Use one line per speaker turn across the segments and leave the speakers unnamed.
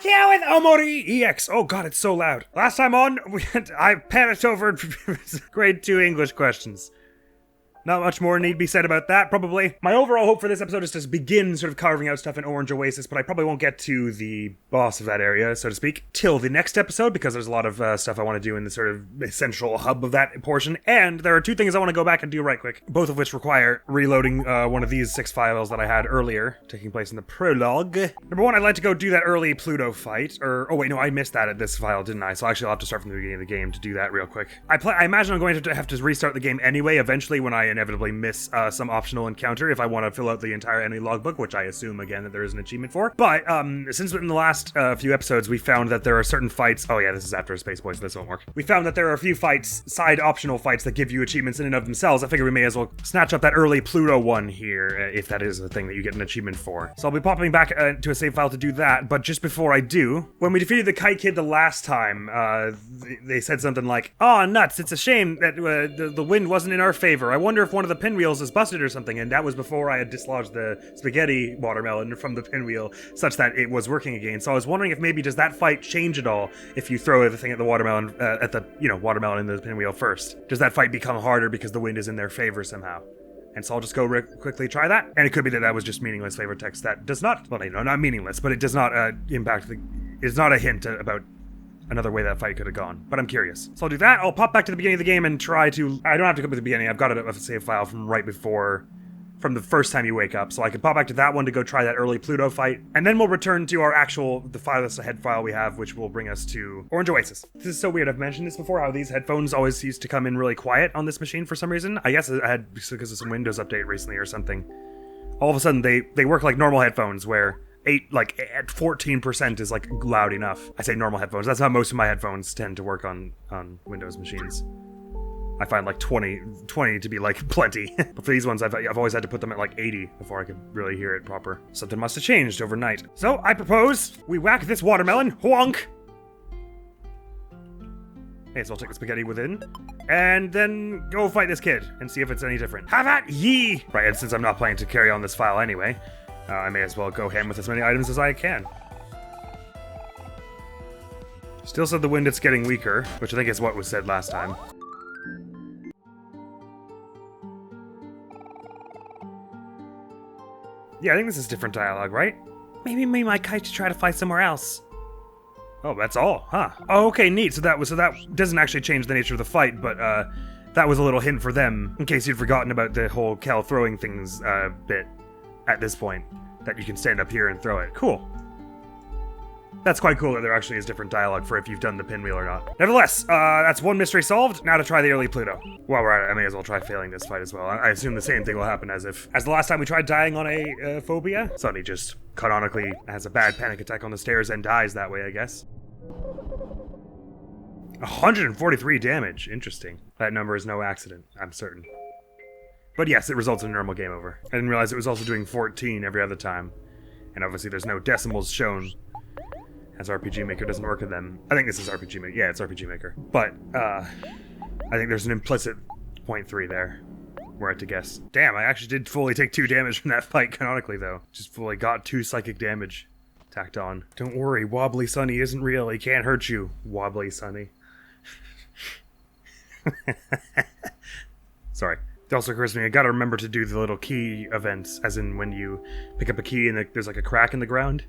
Fuck yeah with OMORI EX. Oh god, it's so loud. Last time on, I panicked over grade 2 English questions. Not much more need be said about that, probably. My overall hope for this episode is to begin sort of carving out stuff in Orange Oasis, but I probably won't get to the boss of that area, so to speak, till the next episode, because there's a lot of stuff I want to do in the sort of essential hub of that portion, and there are two things I want to go back and do right quick, both of which require reloading one of these 6 files that I had earlier, taking place in the prologue. Number one, I'd like to go do that early Pluto fight, oh wait, no, I missed that at this file, didn't I? So actually I'll have to start from the beginning of the game to do that real quick. I imagine I'm going to have to restart the game anyway, eventually, when I inevitably miss some optional encounter if I want to fill out the entire enemy logbook, which I assume, again, that there is an achievement for. But since in the last few episodes we found that there are certain fights... Oh yeah, this is after a Space Boy, so this won't work. We found that there are a few fights, side optional fights, that give you achievements in and of themselves. I figure we may as well snatch up that early Pluto one here, if that is a thing that you get an achievement for. So I'll be popping back to a save file to do that, but just before I do, when we defeated the Kite Kid the last time, they said something like, "Oh, nuts, it's a shame that the wind wasn't in our favor. I wonder if one of the pinwheels is busted or something," and that was before I had dislodged the spaghetti watermelon from the pinwheel such that it was working again. So I was wondering if maybe does that fight change at all if you throw the thing at the watermelon, watermelon in the pinwheel first? Does that fight become harder because the wind is in their favor somehow? And so I'll just go quickly try that. And it could be that that was just meaningless flavor text that does not, well, no, not meaningless, but it does not impact it's not a hint about another way that fight could have gone, but I'm curious. So I'll do that. I'll pop back to the beginning of the game and try to... I don't have to go to the beginning. I've got a save file from right before... from the first time you wake up, so I can pop back to that one to go try that early Pluto fight, and then we'll return to our the farthest ahead file we have, which will bring us to Orange Oasis. This is so weird. I've mentioned this before, how these headphones always used to come in really quiet on this machine for some reason. I guess I had because of some Windows update recently or something. All of a sudden, they work like normal headphones, where at 14% is like loud enough. I say normal headphones. That's how most of my headphones tend to work on Windows machines. I find like 20 to be like plenty. But for these ones, I've always had to put them at like 80 before I could really hear it proper. Something must have changed overnight. So I propose we whack this watermelon, wonk. Okay, so I'll take the spaghetti within, and then go fight this kid and see if it's any different. Have at ye! Right, and since I'm not planning to carry on this file anyway, I may as well go ham with as many items as I can. Still said the wind it's getting weaker, which I think is what was said last time. Yeah, I think this is different dialogue, right? Maybe me my kite to try to fly somewhere else. Oh, that's all, huh? Oh, okay, neat. So that doesn't actually change the nature of the fight, but that was a little hint for them, in case you'd forgotten about the whole Cal throwing things bit at this point, that you can stand up here and throw it. Cool. That's quite cool that there actually is different dialogue for if you've done the pinwheel or not. Nevertheless, that's one mystery solved. Now to try the early Pluto. While we're at it, I may as well try failing this fight as well. I assume the same thing will happen as the last time we tried dying on a phobia. Sonny just canonically has a bad panic attack on the stairs and dies that way, I guess. 143 damage. Interesting. That number is no accident, I'm certain. But yes, it results in a normal game over. I didn't realize it was also doing 14 every other time. And obviously there's no decimals shown, as RPG Maker doesn't work with them. I think this is RPG Maker. Yeah, it's RPG Maker. But, I think there's an implicit 0.3 there. We're at to guess. Damn, I actually did fully take 2 damage from that fight canonically, though. Just fully got 2 psychic damage tacked on. Don't worry, Wobbly Sonny isn't real. He can't hurt you, Wobbly Sonny. Sorry. It also occurs to me, I gotta remember to do the little key events, as in when you pick up a key and there's like a crack in the ground.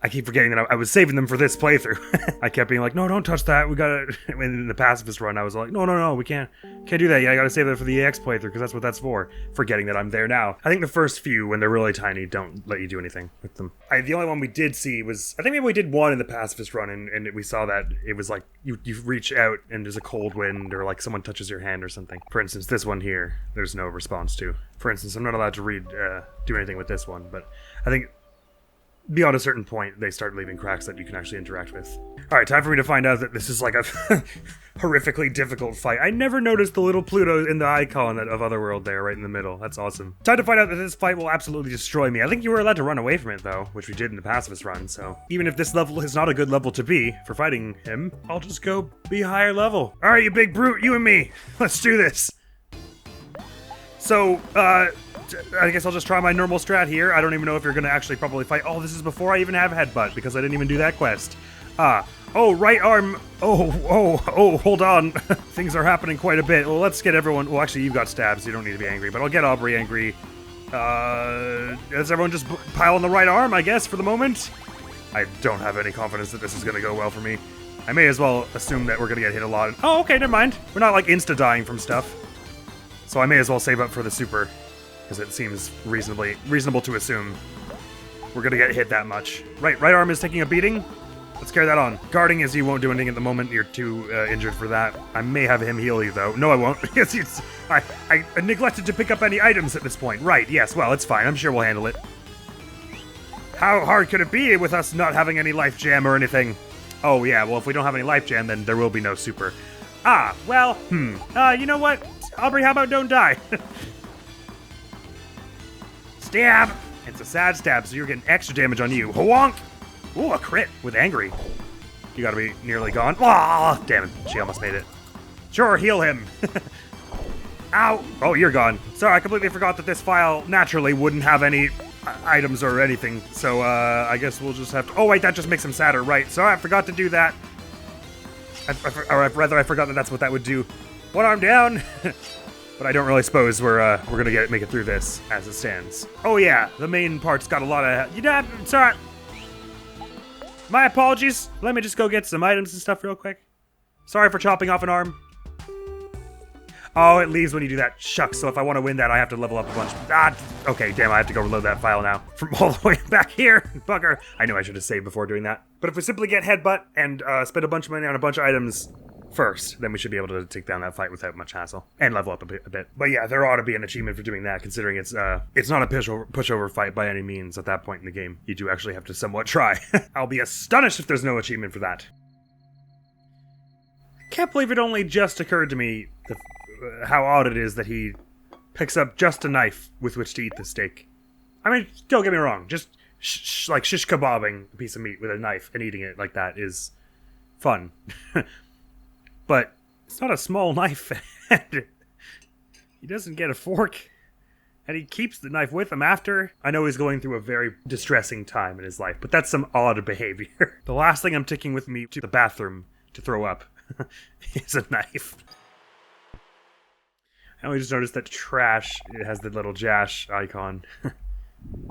I keep forgetting that I was saving them for this playthrough. I kept being like, no, don't touch that. We gotta... In the pacifist run, I was like, no, we can't do that. Yeah, I gotta save that for the EX playthrough, because that's what that's for. Forgetting that I'm there now. I think the first few, when they're really tiny, don't let you do anything with them. The only one we did see was... I think maybe we did one in the pacifist run, and we saw that it was like, you reach out, and there's a cold wind, or like someone touches your hand or something. For instance, this one here, there's no response to. For instance, I'm not allowed to do anything with this one, but I think... beyond a certain point, they start leaving cracks that you can actually interact with. Alright, time for me to find out that this is like a horrifically difficult fight. I never noticed the little Pluto in the icon of Otherworld there, right in the middle. That's awesome. Time to find out that this fight will absolutely destroy me. I think you were allowed to run away from it, though, which we did in the pacifist run, so... even if this level is not a good level to be for fighting him, I'll just go be higher level. Alright, you big brute, you and me. Let's do this. So, I guess I'll just try my normal strat here. I don't even know if you're gonna actually probably fight. Oh, this is before I even have headbutt because I didn't even do that quest. Oh, right arm. Oh, hold on. Things are happening quite a bit. Well, let's get everyone. Well, actually, you've got stabs, so you don't need to be angry, but I'll get Aubrey angry. Does everyone just pile on the right arm, I guess, for the moment? I don't have any confidence that this is gonna go well for me. I may as well assume that we're gonna get hit a lot. Oh, okay, never mind. We're not like insta-dying from stuff. So I may as well save up for the super, because it seems reasonable to assume we're gonna get hit that much. Right arm is taking a beating. Let's carry that on. Guarding is you won't do anything at the moment. You're too injured for that. I may have him heal you, though. No, I won't. I neglected to pick up any items at this point. Right, yes, well, it's fine. I'm sure we'll handle it. How hard could it be with us not having any life jam or anything? Oh, yeah, well, if we don't have any life jam, then there will be no super. Well, you know what? Aubrey, how about don't die? Stab! It's a sad stab, so you're getting extra damage on you. Hwonk! Ooh, a crit with angry. You gotta be nearly gone. Ah, damn it. She almost made it. Sure, heal him. Ow. Oh, you're gone. Sorry, I completely forgot that this file naturally wouldn't have any items or anything. So, I guess we'll just have to... Oh, wait, that just makes him sadder. Right. Sorry, I forgot to do that. Or rather, I forgot that that's what that would do. One arm down. But I don't really suppose we're gonna make it through this as it stands. Oh, yeah. The main part's got a lot of... You know, sorry. My apologies. Let me just go get some items and stuff real quick. Sorry for chopping off an arm. Oh, it leaves when you do that. Shucks, so if I want to win that, I have to level up a bunch. Okay, damn, I have to go reload that file now. From all the way back here. Bugger. I knew I should have saved before doing that. But if we simply get headbutt and spend a bunch of money on a bunch of items first, then we should be able to take down that fight without much hassle. And level up a bit. But yeah, there ought to be an achievement for doing that, considering it's not a pushover fight by any means at that point in the game. You do actually have to somewhat try. I'll be astonished if there's no achievement for that. Can't believe it only just occurred to me how odd it is that he picks up just a knife with which to eat the steak. I mean, don't get me wrong, just like shish kebabbing a piece of meat with a knife and eating it like that is fun. But it's not a small knife, and he doesn't get a fork, and he keeps the knife with him after. I know he's going through a very distressing time in his life, but that's some odd behavior. The last thing I'm taking with me to the bathroom to throw up is a knife. I only just noticed that trash, it has the little Jash icon.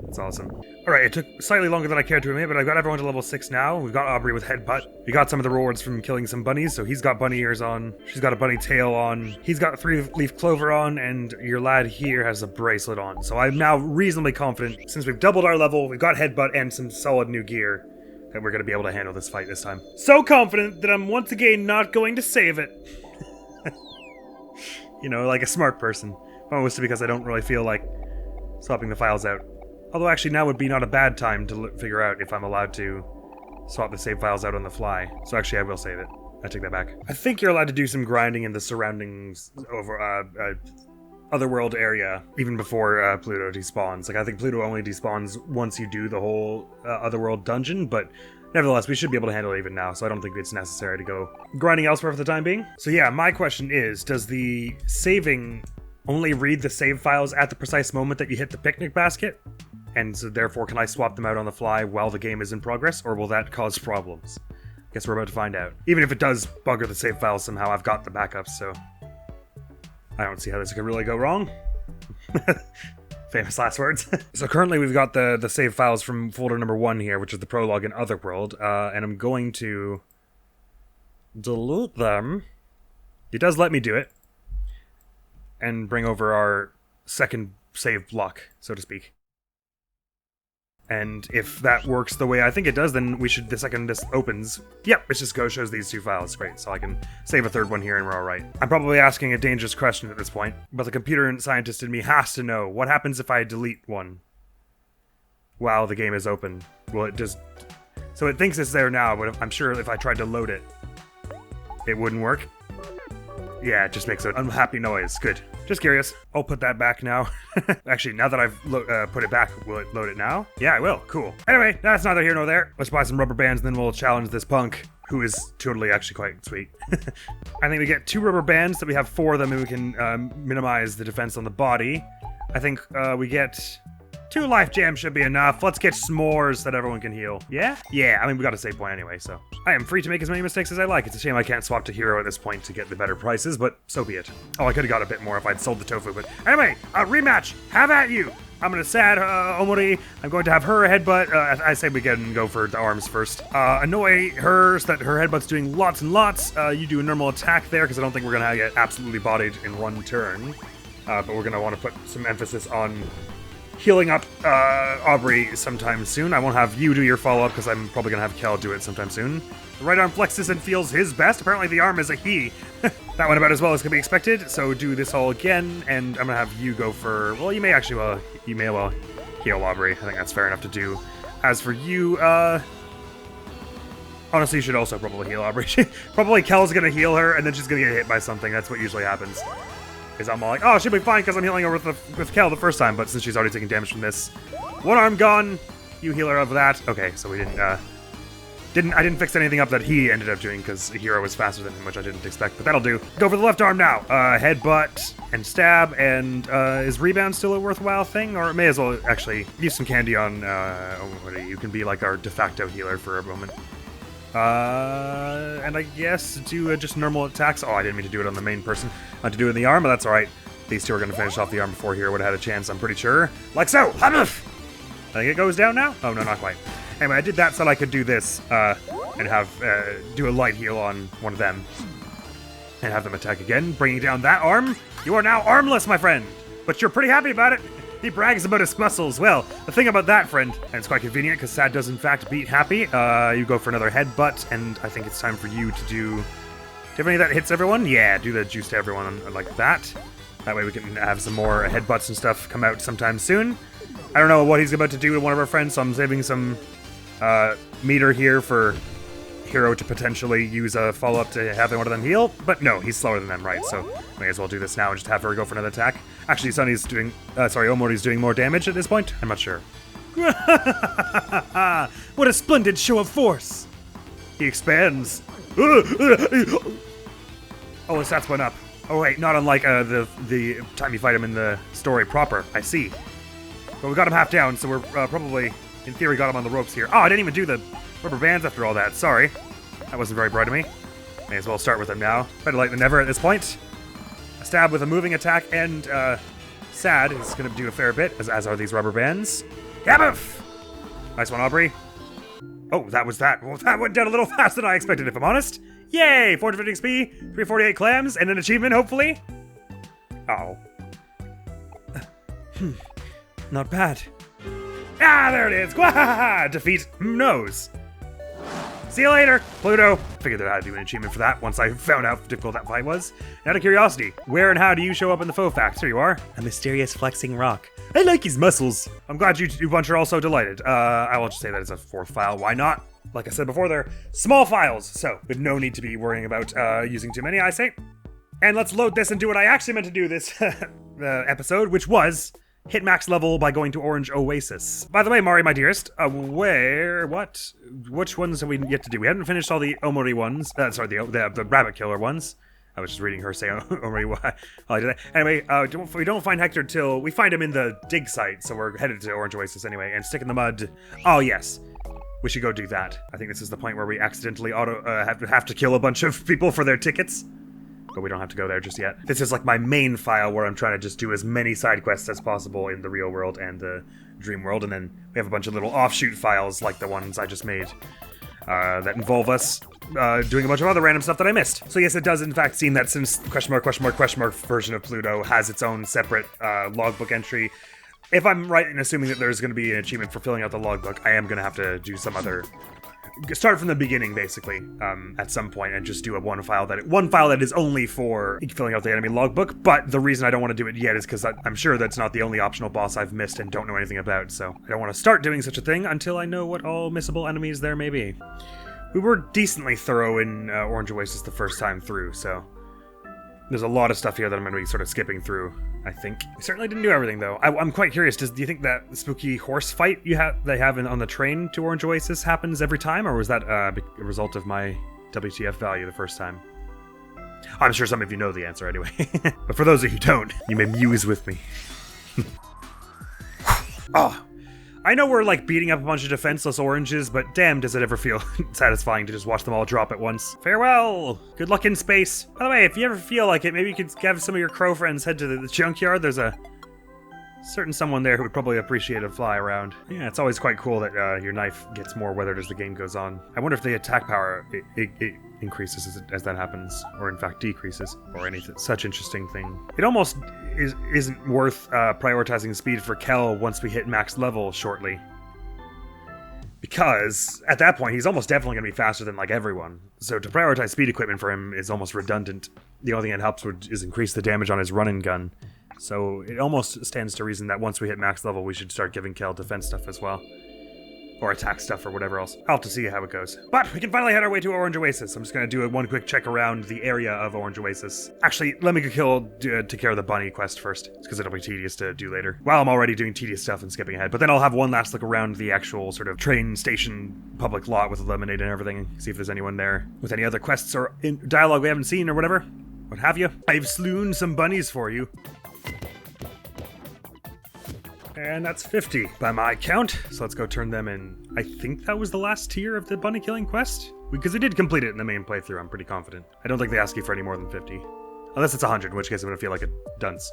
That's awesome. Alright, it took slightly longer than I cared to admit, but I've got everyone to level 6 now. We've got Aubrey with headbutt. We got some of the rewards from killing some bunnies, so he's got bunny ears on. She's got a bunny tail on. He's got 3-leaf clover on, and your lad here has a bracelet on. So I'm now reasonably confident, since we've doubled our level, we've got headbutt and some solid new gear, that we're going to be able to handle this fight this time. So confident that I'm once again not going to save it. You know, like a smart person. Mostly because I don't really feel like swapping the files out. Although actually now would be not a bad time to figure out if I'm allowed to swap the save files out on the fly. So actually I will save it. I take that back. I think you're allowed to do some grinding in the surroundings over Otherworld area, even before Pluto despawns. Like I think Pluto only despawns once you do the whole Otherworld dungeon, but nevertheless, we should be able to handle it even now, so I don't think it's necessary to go grinding elsewhere for the time being. So yeah, my question is, does the saving only read the save files at the precise moment that you hit the picnic basket? And so therefore, can I swap them out on the fly while the game is in progress, or will that cause problems? Guess we're about to find out. Even if it does bugger the save files somehow, I've got the backups, so I don't see how this could really go wrong. Famous last words. So currently we've got the save files from folder number 1 here, which is the prologue in Otherworld, and I'm going to delete them. It does let me do it, and bring over our second save block, so to speak. And if that works the way I think it does, then we should, the second this opens, yep, it just shows these 2 files. Great, so I can save a third one here and we're alright. I'm probably asking a dangerous question at this point, but the computer scientist in me has to know, what happens if I delete one while the game is open? Will it just... So it thinks it's there now, but I'm sure if I tried to load it, it wouldn't work. Yeah, it just makes an unhappy noise. Good. Just curious. I'll put that back now. Actually, now that I've put it back, will it load it now? Yeah, it will. Cool. Anyway, that's neither here nor there. Let's buy some rubber bands and then we'll challenge this punk, who is totally actually quite sweet. I think we get 2 rubber bands, that we have 4 of them, and we can minimize the defense on the body. I think we get 2 life gems should be enough. Let's get s'mores that everyone can heal. Yeah? Yeah, I mean, we got a save point anyway, so. I am free to make as many mistakes as I like. It's a shame I can't swap to hero at this point to get the better prices, but so be it. Oh, I could have got a bit more if I'd sold the tofu, but anyway, rematch. Have at you. I'm gonna sad Omori. I'm going to have her headbutt. I say we can go for the arms first. Annoy her so that her headbutt's doing lots and lots. You do a normal attack there, because I don't think we're gonna get absolutely bodied in one turn. But we're gonna want to put some emphasis on healing up Aubrey sometime soon. I won't have you do your follow-up because I'm probably going to have Kel do it sometime soon. The right arm flexes and feels his best. Apparently the arm is a he. That went about as well as could be expected, so do this all again, and I'm going to have you go for... Well, you may actually, you may well heal Aubrey. I think that's fair enough to do. As for you, honestly, you should also probably heal Aubrey. Probably Kel's going to heal her, and then she's going to get hit by something. That's what usually happens. Is I'm all like, oh, she'll be fine because I'm healing her with Kel the first time, but since she's already taking damage from this, one arm gone, you heal her of that. Okay, so we I didn't fix anything up that he ended up doing because Hero was faster than him, which I didn't expect, but that'll do. Go for the left arm now. Headbutt and stab, and is rebound still a worthwhile thing? Or it may as well actually use some candy on, you can be like our de facto healer for a moment. And I guess do just normal attacks. Oh, I didn't mean to do it on the main person. I had to do it in the arm, but that's alright. These two are going to finish off the arm before Hero would have had a chance, I'm pretty sure. Like so! I think it goes down now? Oh, no, not quite. Anyway, I did that so that I could do this, and have, do a light heal on one of them. And have them attack again, bringing down that arm. You are now armless, my friend! But you're pretty happy about it! He brags about his muscles. Well, the thing about that, friend, and it's quite convenient because Sad does in fact beat Happy, you go for another headbutt, and I think it's time for you to do... Do you have any that hits everyone? Yeah, do the juice to everyone like that. That way we can have some more headbutts and stuff come out sometime soon. I don't know what he's about to do with one of our friends, so I'm saving some meter here for Hero to potentially use a follow-up to have one of them heal. But no, he's slower than them, right? So may as well do this now and just have her go for another attack. Actually, Sunny's doing... Omori's doing more damage at this point? I'm not sure. What a splendid show of force! He expands. Oh, his stats went up. Oh wait, not unlike the time you fight him in the story proper. I see. But we got him half down, so we're probably, in theory, got him on the ropes here. Oh, I didn't even do the rubber bands after all that. Sorry. That wasn't very bright of me. May as well start with him now. Better late than never at this point. A stab with a moving attack, and Sad is going to do a fair bit, as are these rubber bands. Yabuff! Nice one, Aubrey. Oh, that was that. Well, that went down a little faster than I expected, if I'm honest. Yay! 450 XP, 348 clams, and an achievement, hopefully. Uh-oh. Not bad. Ah, there it is! Gwahaha! Defeat Nose. See you later, Pluto. Figured that I had to do an achievement for that once I found out how difficult that fight was. And out of curiosity, where and how do you show up in the faux facts? Here you are. A mysterious flexing rock. I like his muscles. I'm glad you bunch are also delighted. I will just say that it's a 4th file. Why not? Like I said before, they're small files, so with no need to be worrying about using too many, I say. And let's load this and do what I actually meant to do this episode, which was hit max level by going to Orange Oasis. By the way, Mari, my dearest, which ones have we yet to do? We haven't finished all the Omori ones. Sorry, the rabbit killer ones. I was just reading her say Omori. Why I did that. Anyway, we don't find Hector till we find him in the dig site, so we're headed to Orange Oasis anyway. And Stick in the Mud. Oh yes, we should go do that. I think this is the point where we accidentally have to kill a bunch of people for their tickets. But we don't have to go there just yet. This is like my main file where I'm trying to just do as many side quests as possible in the real world and the dream world, and then we have a bunch of little offshoot files like the ones I just made that involve us doing a bunch of other random stuff that I missed. So yes, it does in fact seem that since question mark version of Pluto has its own separate logbook entry, if I'm right in assuming that there's going to be an achievement for filling out the logbook, I am going to have to do some other... Start from the beginning, basically, at some point, and just do one file that is only for filling out the enemy logbook. But the reason I don't want to do it yet is because I'm sure that's not the only optional boss I've missed and don't know anything about. So I don't want to start doing such a thing until I know what all missable enemies there may be. We were decently thorough in Orange Oasis the first time through, so there's a lot of stuff here that I'm going to be sort of skipping through, I think. We certainly didn't do everything, though. I'm quite curious. Do you think that spooky horse fight they have on the train to Orange Oasis happens every time, or was that a result of my WTF value the first time? I'm sure some of you know the answer anyway. But for those of you who don't, you may muse with me. Oh, I know we're like beating up a bunch of defenseless oranges, but damn does it ever feel satisfying to just watch them all drop at once. Farewell! Good luck in space. By the way, if you ever feel like it, maybe you could have some of your crow friends head to the junkyard. There's a certain someone there who would probably appreciate a fly around. Yeah, it's always quite cool that your knife gets more weathered as the game goes on. I wonder if the attack power it increases as that happens, or in fact decreases, or any such interesting thing. It almost isn't worth prioritizing speed for Kel once we hit max level shortly. Because at that point, he's almost definitely going to be faster than like everyone. So to prioritize speed equipment for him is almost redundant. The only thing it helps is increase the damage on his running gun. So it almost stands to reason that once we hit max level, we should start giving Kel defense stuff as well. Or attack stuff or whatever else. I'll have to see how it goes. But we can finally head our way to Orange Oasis. I'm just going to do one quick check around the area of Orange Oasis. Actually, let me take care of the bunny quest first, because it'll be tedious to do later. Well, I'm already doing tedious stuff and skipping ahead, but then I'll have one last look around the actual sort of train station public lot with lemonade and everything, see if there's anyone there with any other quests or dialogue we haven't seen or whatever. What have you? I've slewn some bunnies for you. And that's 50 by my count. So let's go turn them in. I think that was the last tier of the bunny killing quest. Because I did complete it in the main playthrough, I'm pretty confident. I don't think they ask you for any more than 50. Unless it's 100, in which case I'm going to feel like a dunce.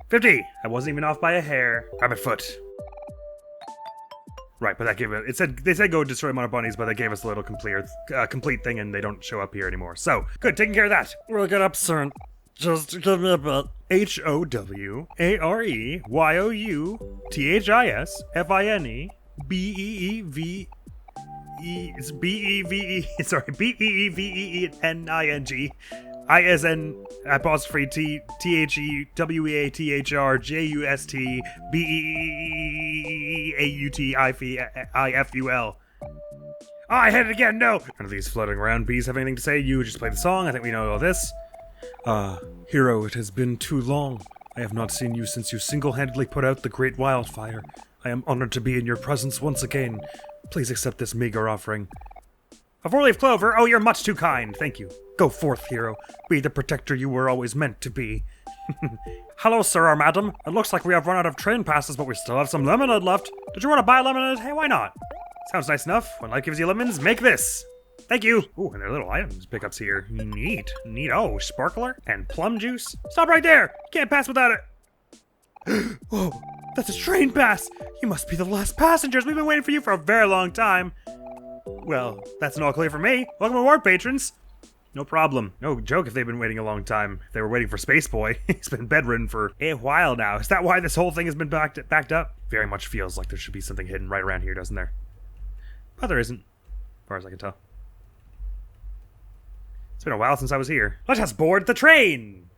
50! I wasn't even off by a hair. By my foot. Right, but that gave it... They said go destroy amount of bunnies, but they gave us a little complete thing and they don't show up here anymore. So, good, taking care of that. We'll get up soon. Just give me a bit. HOWYOU-THISBEEVEEENING-BEEVEEENIAUTIFUL. Oh, I hit it again, no! None of these floating around bees have anything to say. You just play the song. I think we know all this. Hero, it has been too long. I have not seen you since you single-handedly put out the great wildfire. I am honored to be in your presence once again. Please accept this meager offering. A four-leaf clover? Oh, you're much too kind. Thank you. Go forth, hero. Be the protector you were always meant to be. Hello, sir or madam. It looks like we have run out of train passes, but we still have some lemonade left. Did you want to buy lemonade? Hey, why not? Sounds nice enough. When life gives you lemons, make this. Thank you. Ooh, and there are little items pickups here. Neat. Neat. Oh, sparkler and plum juice. Stop right there. Can't pass without it. Oh, that's a train pass. You must be the last passengers. We've been waiting for you for a very long time. Well, that's an all clear for me. Welcome aboard, patrons. No problem. No joke if they've been waiting a long time. If they were waiting for Space Boy. He's been bedridden for a while now. Is that why this whole thing has been backed up? Very much feels like there should be something hidden right around here, doesn't there? But there isn't, as far as I can tell. It's been a while since I was here. Let us board the train!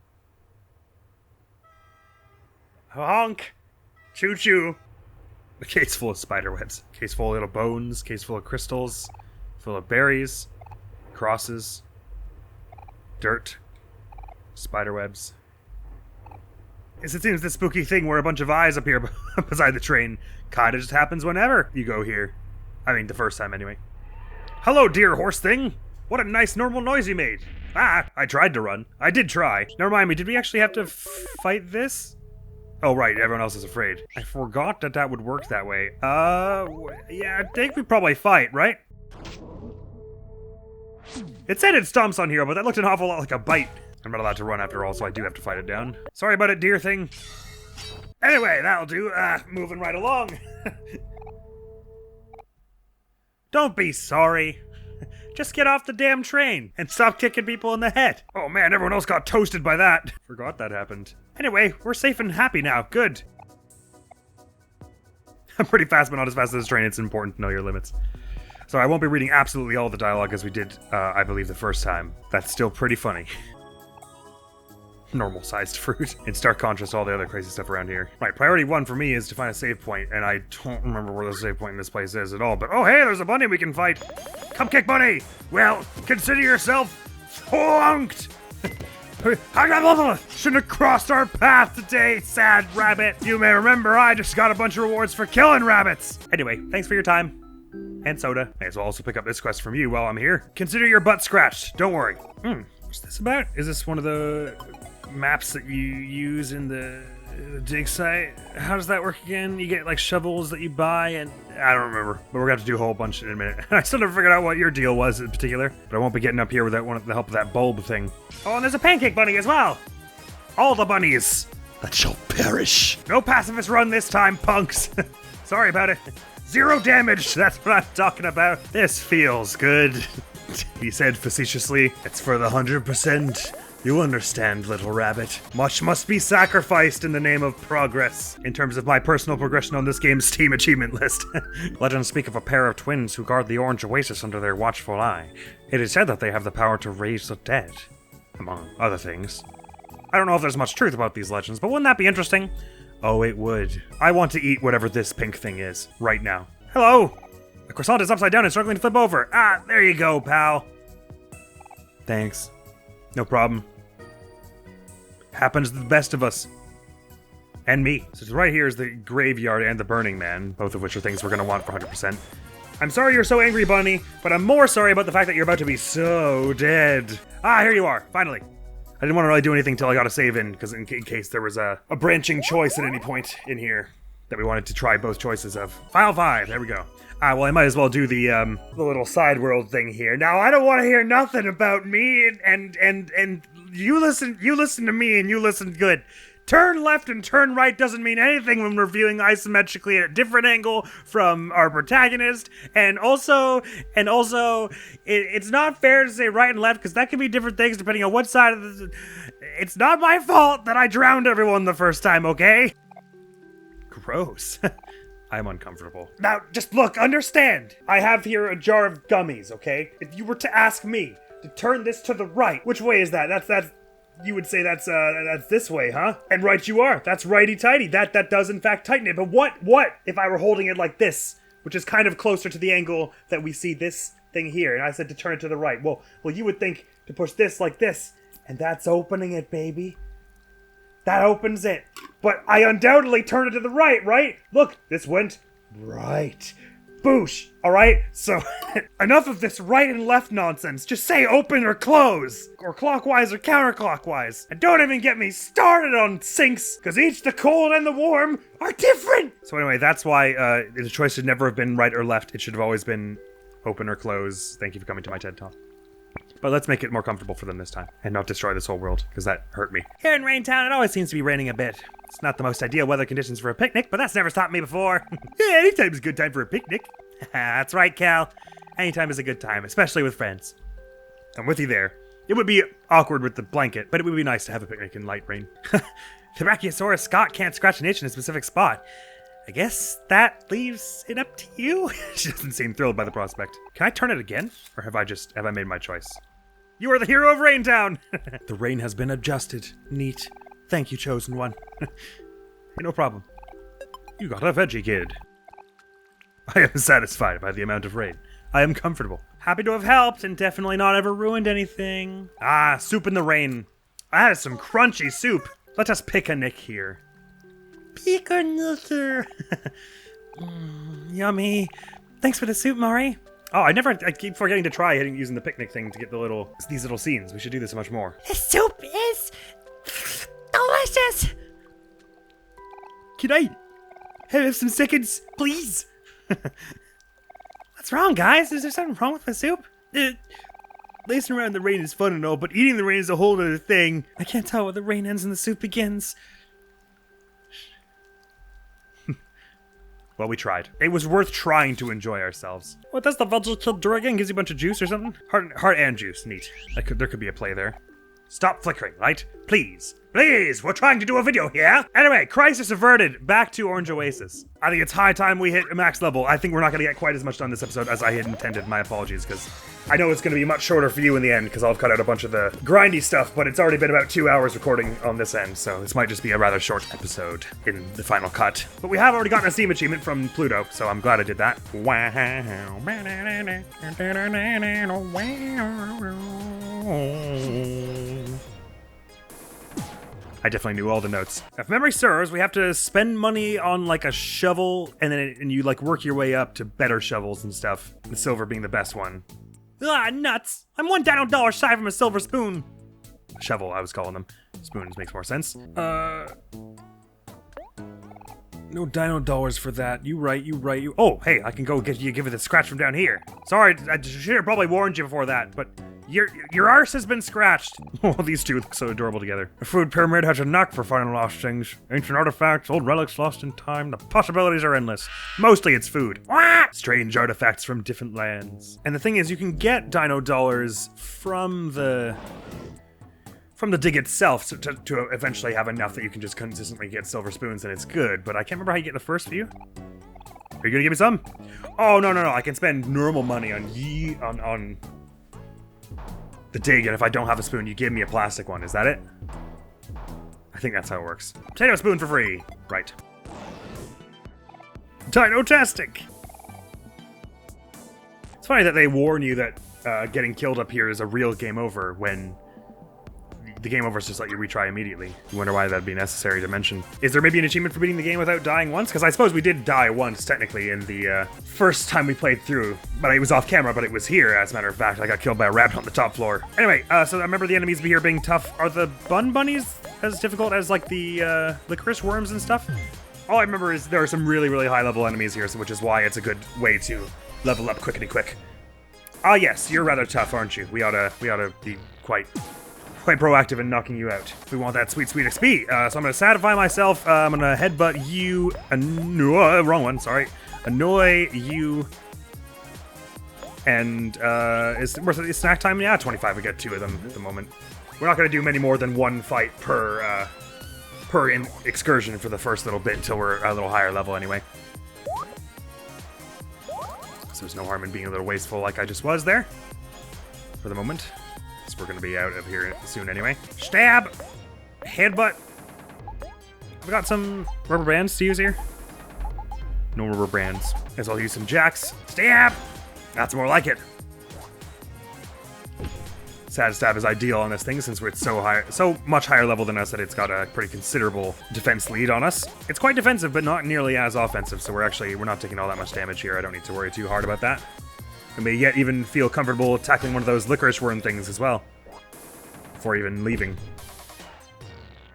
Honk! Choo-choo! A case full of spiderwebs. Case full of little bones. Case full of crystals. Full of berries. Crosses. Dirt. Spiderwebs. It seems this spooky thing where a bunch of eyes appear beside the train kinda just happens whenever you go here. I mean, the first time anyway. Hello, dear horse thing! What a nice normal noise you made. Ah, I tried to run. I did try. Now remind me, did we actually have to fight this? Oh, right, everyone else is afraid. I forgot that would work that way. Yeah, I think we probably fight, right? It said it stomps on here, but that looked an awful lot like a bite. I'm not allowed to run after all, so I do have to fight it down. Sorry about it, dear thing. Anyway, that'll do. Moving right along. Don't be sorry. Just get off the damn train and stop kicking people in the head. Oh man, everyone else got toasted by that. Forgot that happened. Anyway, we're safe and happy now. Good. I'm pretty fast, but not as fast as this train. It's important to know your limits. So I won't be reading absolutely all the dialogue as we did, I believe, the first time. That's still pretty funny. Normal-sized fruit. In stark contrast to all the other crazy stuff around here. Right, priority 1 for me is to find a save point, and I don't remember where the save point in this place is at all, but oh hey, there's a bunny we can fight! Come kick bunny! Well, consider yourself flunked! Shouldn't have crossed our path today, sad rabbit! You may remember I just got a bunch of rewards for killing rabbits! Anyway, thanks for your time. And soda. May as well also pick up this quest from you while I'm here. Consider your butt scratched, don't worry. What's this about? Is this one of the maps that you use in the dig site. How does that work again? You get like shovels that you buy, and I don't remember. But we're gonna have to do a whole bunch in a minute. I still never figured out what your deal was in particular, but I won't be getting up here without the help of that bulb thing. Oh, and there's a pancake bunny as well. All the bunnies
That shall perish.
No pacifist run this time, punks. Sorry about it. 0 damage, that's what I'm talking about. This feels good. He said facetiously, it's for the 100%. You understand, little rabbit. Much must be sacrificed in the name of progress. In terms of my personal progression on this game's Steam achievement list. Legends speak of a pair of twins who guard the orange oasis under their watchful eye. It is said that they have the power to raise the dead, among other things. I don't know if there's much truth about these legends, but wouldn't that be interesting? Oh, it would. I want to eat whatever this pink thing is, right now. Hello! The croissant is upside down and struggling to flip over. Ah, there you go, pal. Thanks. No problem. Happens to the best of us. And me. So right here is the graveyard and the Burning Man, both of which are things we're gonna want for 100%. I'm sorry you're so angry, Bunny, but I'm more sorry about the fact that you're about to be so dead. Ah, here you are, finally. I didn't want to really do anything until I got a save in, because in case there was a branching choice at any point in here that we wanted to try both choices of. File 5, there we go. Ah, well, I might as well do the little side world thing here. Now, I don't want to hear nothing about me, and you listen to me, and you listen good. Turn left and turn right doesn't mean anything when we're viewing isometrically at a different angle from our protagonist. And also, it's not fair to say right and left, because that can be different things depending on what side of the... It's not my fault that I drowned everyone the first time, okay? Gross. I'm uncomfortable. Now, just look, understand. I have here a jar of gummies, okay? If you were to ask me to turn this to the right, which way is that? That's you would say that's this way, huh? And right you are. That's righty-tighty. That does in fact tighten it. But what if I were holding it like this, which is kind of closer to the angle that we see this thing here, and I said to turn it to the right. Well, you would think to push this like this, and that's opening it, baby. That opens it. But I undoubtedly turned it to the right? Look, this went right. Boosh. Alright? So, enough of this right and left nonsense. Just say open or close. Or clockwise or counterclockwise. And don't even get me started on sinks, because each the cold and the warm are different. So anyway, that's why the choice should never have been right or left. It should have always been open or close. Thank you for coming to my TED Talk. But let's make it more comfortable for them this time, and not destroy this whole world, because that hurt me. Here in Raintown, it always seems to be raining a bit. It's not the most ideal weather conditions for a picnic, but that's never stopped me before. Yeah, anytime's a good time for a picnic. That's right, Cal. Anytime is a good time, especially with friends. I'm with you there. It would be awkward with the blanket, but it would be nice to have a picnic in light rain. The Brachiosaurus Scott can't scratch an itch in a specific spot. I guess that leaves it up to you? She doesn't seem thrilled by the prospect. Can I turn it again? Or have I made my choice? You are the hero of Raintown! The rain has been adjusted. Neat. Thank you, chosen one. No problem. You got a veggie kid. I am satisfied by the amount of rain. I am comfortable. Happy to have helped and definitely not ever ruined anything. Ah, soup in the rain. I had some crunchy soup. Let us pick a nick here. Pick another. Yummy. Thanks for the soup, Mari. Oh, I keep forgetting to try using the picnic thing to get these little scenes. We should do this much more.
The soup is delicious.
Can I have some seconds, please? What's wrong, guys? Is there something wrong with the soup? Lacing around the rain is fun and all, but eating the rain is a whole other thing. I can't tell where the rain ends and the soup begins. Well, we tried. It was worth trying to enjoy ourselves. What does the veggie kid do again? Gives you a bunch of juice or something? Heart and juice. Neat. There could be a play there. Stop flickering, right? Please. Please! We're trying to do a video here! Anyway, crisis averted. Back to Orange Oasis. I think it's high time we hit a max level. I think we're not going to get quite as much done this episode as I had intended. My apologies, because I know it's going to be much shorter for you in the end, because I'll cut out a bunch of the grindy stuff, but it's already been about 2 hours recording on this end, so this might just be a rather short episode in the final cut. But we have already gotten a Steam achievement from Pluto, so I'm glad I did that. Wow. I definitely knew all the notes. If memory serves, we have to spend money on like a shovel, and you like work your way up to better shovels and stuff. The silver being the best one. Ah, nuts! I'm $1 down dollar shy from a silver spoon. Shovel, I was calling them. Spoons makes more sense. No dino dollars for that. You right. Oh, hey, I can go give it a scratch from down here. Sorry, I should have probably warned you before that, but your arse has been scratched. Oh, these two look so adorable together. A food pyramid has a knack for finding lost things. Ancient artifacts, old relics lost in time. The possibilities are endless. Mostly it's food. Strange artifacts from different lands. And the thing is, you can get dino dollars from the dig itself to eventually have enough that you can just consistently get silver spoons and it's good, but I can't remember how you get the first few. Are you gonna give me some? Oh, no, I can spend normal money on the dig, and if I don't have a spoon, you give me a plastic one. Is that it? I think that's how it works. Potato spoon for free. Right. Dino-tastic! It's funny that they warn you that getting killed up here is a real game over when the game over is just let you retry immediately. You wonder why that'd be necessary to mention. Is there maybe an achievement for beating the game without dying once? Because I suppose we did die once, technically, in the first time we played through. But it was off camera, but it was here, as a matter of fact. I got killed by a rabbit on the top floor. Anyway, so I remember the enemies here being tough. Are the bun bunnies as difficult as, like, the licorice worms and stuff? All I remember is there are some really, really high-level enemies here, so which is why it's a good way to level up quickety-quick. Ah, yes, you're rather tough, aren't you? We ought to be quite proactive in knocking you out. We want that sweet XP. So I'm gonna satisfy myself. I'm gonna headbutt you. Wrong one. Sorry. Annoy you. And is it worth it? Snack time? Yeah, 25. We got 2 of them at the moment. We're not gonna do many more than 1 fight per excursion for the first little bit until we're a little higher level anyway. So there's no harm in being a little wasteful like I just was there for the moment. We're gonna be out of here soon anyway. Stab! Headbutt! We got some rubber bands to use here. No rubber bands. Guess I'll use some jacks. Stab! That's more like it. Sad stab is ideal on this thing since it's so much higher level than us that it's got a pretty considerable defense lead on us. It's quite defensive, but not nearly as offensive, so we're not taking all that much damage here. I don't need to worry too hard about that. And may yet even feel comfortable tackling one of those licorice worm things as well. Before even leaving.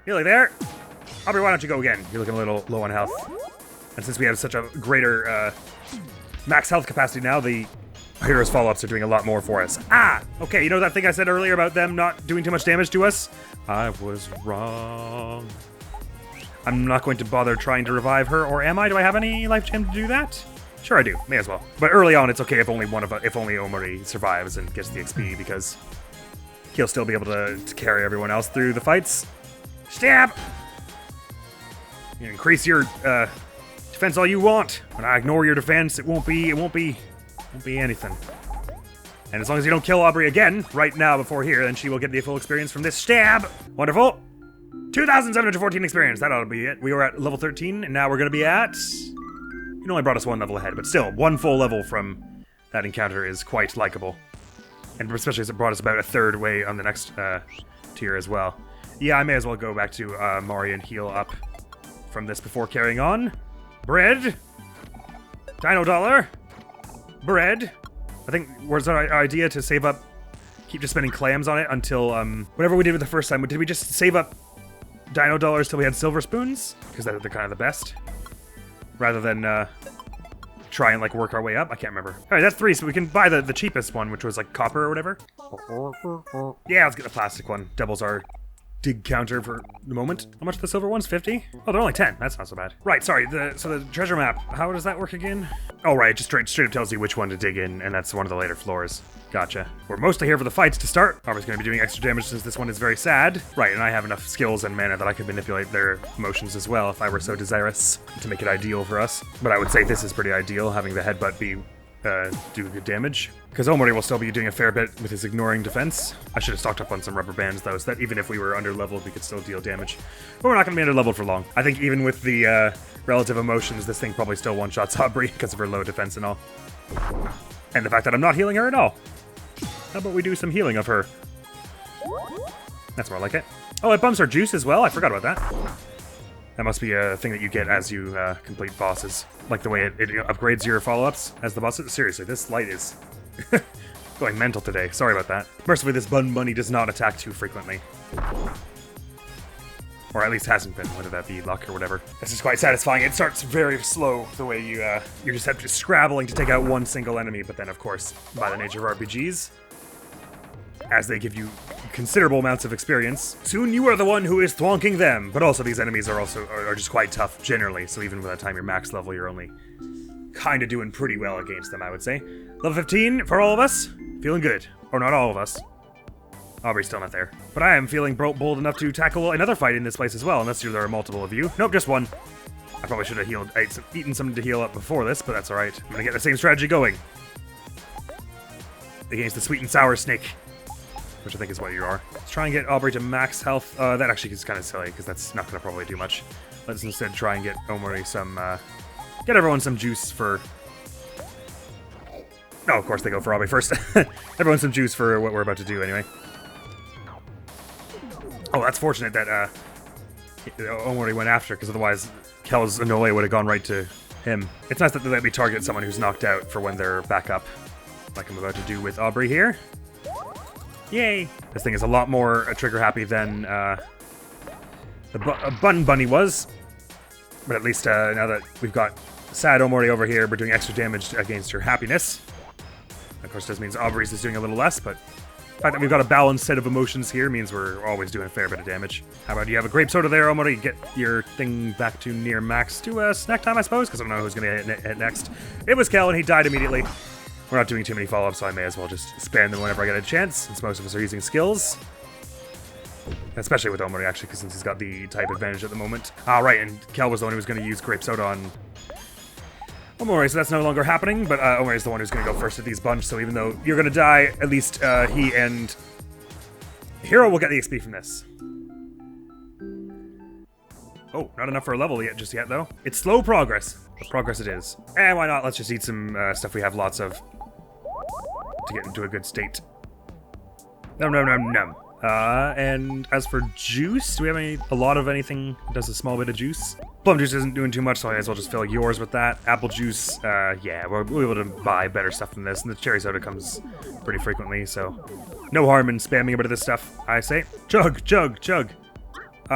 Nearly there. Aubrey, why don't you go again? You're looking a little low on health. And since we have such a greater max health capacity now, the hero's follow-ups are doing a lot more for us. Ah! Okay, you know that thing I said earlier about them not doing too much damage to us? I was wrong. I'm not going to bother trying to revive her, or am I? Do I have any life gem to do that? Sure I do, may as well. But early on, it's okay if only OMORI survives and gets the XP, because he'll still be able to carry everyone else through the fights. Stab! You increase your defense all you want. When I ignore your defense, it won't be anything. And as long as you don't kill Aubrey again right now before here, then she will get the full experience from this stab. Wonderful. 2,714 experience. That ought to be it. We were at level 13, and now we're going to be at... It only brought us 1 level ahead, but still, 1 full level from that encounter is quite likable. And especially as it brought us about a 3rd way on the next tier as well. Yeah, I may as well go back to Mori and heal up from this before carrying on. Bread! Dino dollar! Bread! I think was our idea to save up, keep just spending clams on it until, whatever we did with the first time. Did we just save up dino dollars till we had silver spoons? Because they're kind of the best. Rather than try and like work our way up. I can't remember. All right, that's 3, so we can buy the cheapest one, which was like copper or whatever. Yeah, let's get the plastic one. Doubles our dig counter for the moment. How much are the silver ones? 50? Oh, they're only 10. That's not so bad. Right, sorry. So the treasure map, how does that work again? Oh, right, it just straight up tells you which one to dig in, and that's one of the later floors. Gotcha. We're mostly here for the fights to start. Aubrey's going to be doing extra damage since this one is very sad. Right, and I have enough skills and mana that I could manipulate their emotions as well if I were so desirous to make it ideal for us. But I would say this is pretty ideal, having the headbutt be do good damage. Because OMORI will still be doing a fair bit with his ignoring defense. I should have stocked up on some rubber bands though, so that even if we were under-leveled, we could still deal damage. But we're not going to be under-leveled for long. I think even with the relative emotions, this thing probably still one-shots Aubrey because of her low defense and all. And the fact that I'm not healing her at all. How about we do some healing of her? That's more like it. Oh, it bumps her juice as well? I forgot about that. That must be a thing that you get as you complete bosses. Like the way it upgrades your follow-ups as the bosses. Seriously, this light is going mental today. Sorry about that. Mercifully, this bun bunny does not attack too frequently. Or at least hasn't been, whether that be luck or whatever. This is quite satisfying. It starts very slow, the way you're just scrabbling to take out one single enemy, but then, of course, by the nature of RPGs, as they give you considerable amounts of experience, soon you are the one who is thwonking them. But also, these enemies are just quite tough generally, so even by the time you're max level, you're only kind of doing pretty well against them, I would say. Level 15 for all of us. Feeling good. Or not all of us. Aubrey's still not there. But I am feeling bold enough to tackle another fight in this place as well, unless there are multiple of you. Nope, just one. I probably should have eaten something to heal up before this, but that's alright. I'm gonna get the same strategy going. Against the sweet and sour snake. Which I think is what you are. Let's try and get Aubrey to max health. That actually is kind of silly, because that's not gonna probably do much. Let's instead try and get Omori some, get everyone some juice for... Oh, of course they go for Aubrey first. Everyone some juice for what we're about to do anyway. Oh, that's fortunate that Omori went after, because otherwise Kel's Anole would have gone right to him. It's nice that they let me target someone who's knocked out for when they're back up, like I'm about to do with Aubrey here. Yay! This thing is a lot more trigger happy than the Bun Bunny was. But at least now that we've got sad Omori over here, we're doing extra damage against her happiness. Of course, this means Aubrey's is doing a little less, but the fact that we've got a balanced set of emotions here means we're always doing a fair bit of damage. How about you have a grape soda there, Omori? Get your thing back to near max to snack time, I suppose, because I don't know who's going to hit next. It was Kel, and he died immediately. We're not doing too many follow-ups, so I may as well just spam them whenever I get a chance, since most of us are using skills. Especially with Omori, actually, because since he's got the type advantage at the moment. Right, and Kel was the one who was going to use grape soda on Omori, so that's no longer happening, but Omori is the one who's going to go first at these bunch, so even though you're going to die, at least he and Hero will get the XP from this. Oh, not enough for a level just yet, though. It's slow progress, but progress it is. And why not? Let's just eat some stuff we have lots of to get into a good state. Nom nom nom nom. And as for juice, do we have a lot of anything that does a small bit of juice? Plum juice isn't doing too much, so I may as well just fill yours with that. Apple juice, yeah, we'll be able to buy better stuff than this, and the cherry soda comes pretty frequently, so no harm in spamming a bit of this stuff, I say. Chug, chug, chug.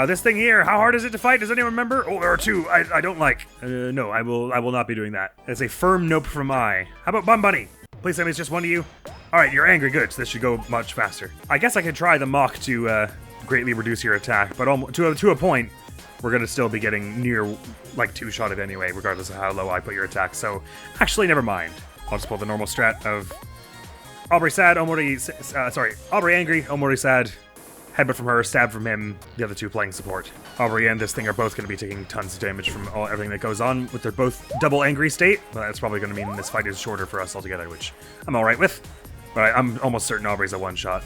This thing here, how hard is it to fight? Does anyone remember? Oh, there are two I don't like. No, I will not be doing that. It's a firm nope from I. How about Bun Bunny? Please tell me it's just one of you. Alright, you're angry, good, so this should go much faster. I guess I could try the Mach to greatly reduce your attack, but to a point, we're gonna still be getting near, like, two-shotted anyway, regardless of how low I put your attack, so actually, never mind. I'll just pull the normal strat of Aubrey sad, Aubrey angry, Omori sad, headbutt from her, stab from him, the other two playing support. Aubrey and this thing are both going to be taking tons of damage from everything that goes on, with their both double angry state, but that's probably going to mean this fight is shorter for us altogether, which I'm alright with. But I'm almost certain Aubrey's a one-shot.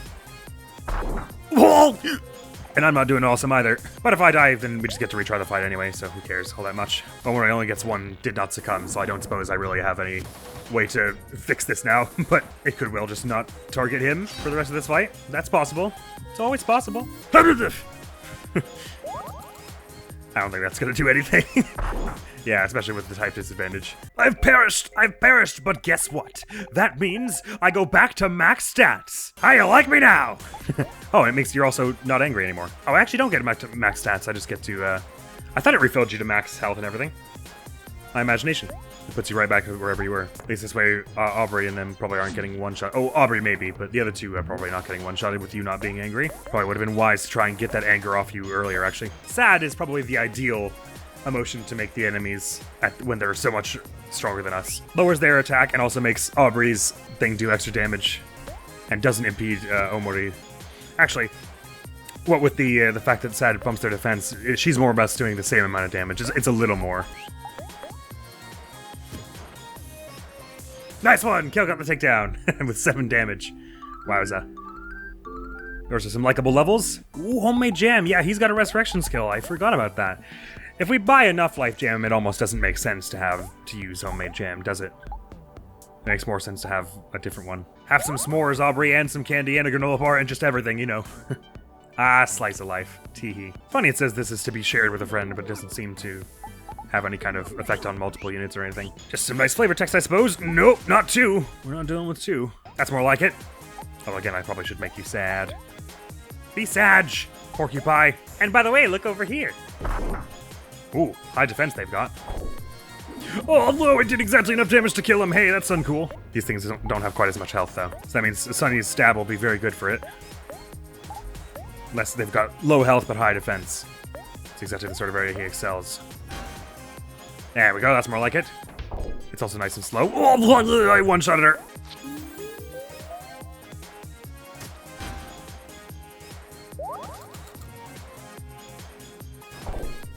And I'm not doing awesome either. But if I die, then we just get to retry the fight anyway, so who cares all that much. Omori only gets one did not succumb, so I don't suppose I really have any way to fix this now. But it could well just not target him for the rest of this fight. That's possible. It's always possible. I don't think that's gonna do anything. Yeah, especially with the type disadvantage. I've perished, but guess what? That means I go back to max stats. How you like me now? Oh, it makes you're also not angry anymore. Oh, I actually don't get back to max stats, I just get to, I thought it refilled you to max health and everything. My imagination. It puts you right back wherever you were. At least this way, Aubrey and them probably aren't getting one-shot. Oh, Aubrey maybe, but the other two are probably not getting one-shotted with you not being angry. Probably would have been wise to try and get that anger off you earlier, actually. Sad is probably the ideal emotion to make the enemies when they're so much stronger than us. Lowers their attack and also makes Aubrey's thing do extra damage and doesn't impede Omori. Actually, what with the fact that Sad bumps their defense, she's more or less doing the same amount of damage. It's a little more. Nice one! Kel got the takedown with 7 damage. Wowza. Those are some likable levels. Ooh, homemade jam. Yeah, he's got a resurrection skill. I forgot about that. If we buy enough life jam, it almost doesn't make sense to use homemade jam, does it? It makes more sense to have a different one. Have some s'mores, Aubrey, and some candy, and a granola bar, and just everything, you know. Ah, slice of life. Teehee. Funny it says this is to be shared with a friend, but it doesn't seem to have any kind of effect on multiple units or anything. Just some nice flavor text, I suppose. Nope, not 2. We're not dealing with 2. That's more like it. Oh, again, I probably should make you sad. Be sad. Porcupie. And by the way, look over here. Ooh, high defense they've got. Although it did exactly enough damage to kill him. Hey, that's uncool. These things don't have quite as much health, though. So that means Sunny's stab will be very good for it. Unless they've got low health but high defense. It's exactly the sort of area he excels. There we go, that's more like it. It's also nice and slow. Oh, I one-shotted her.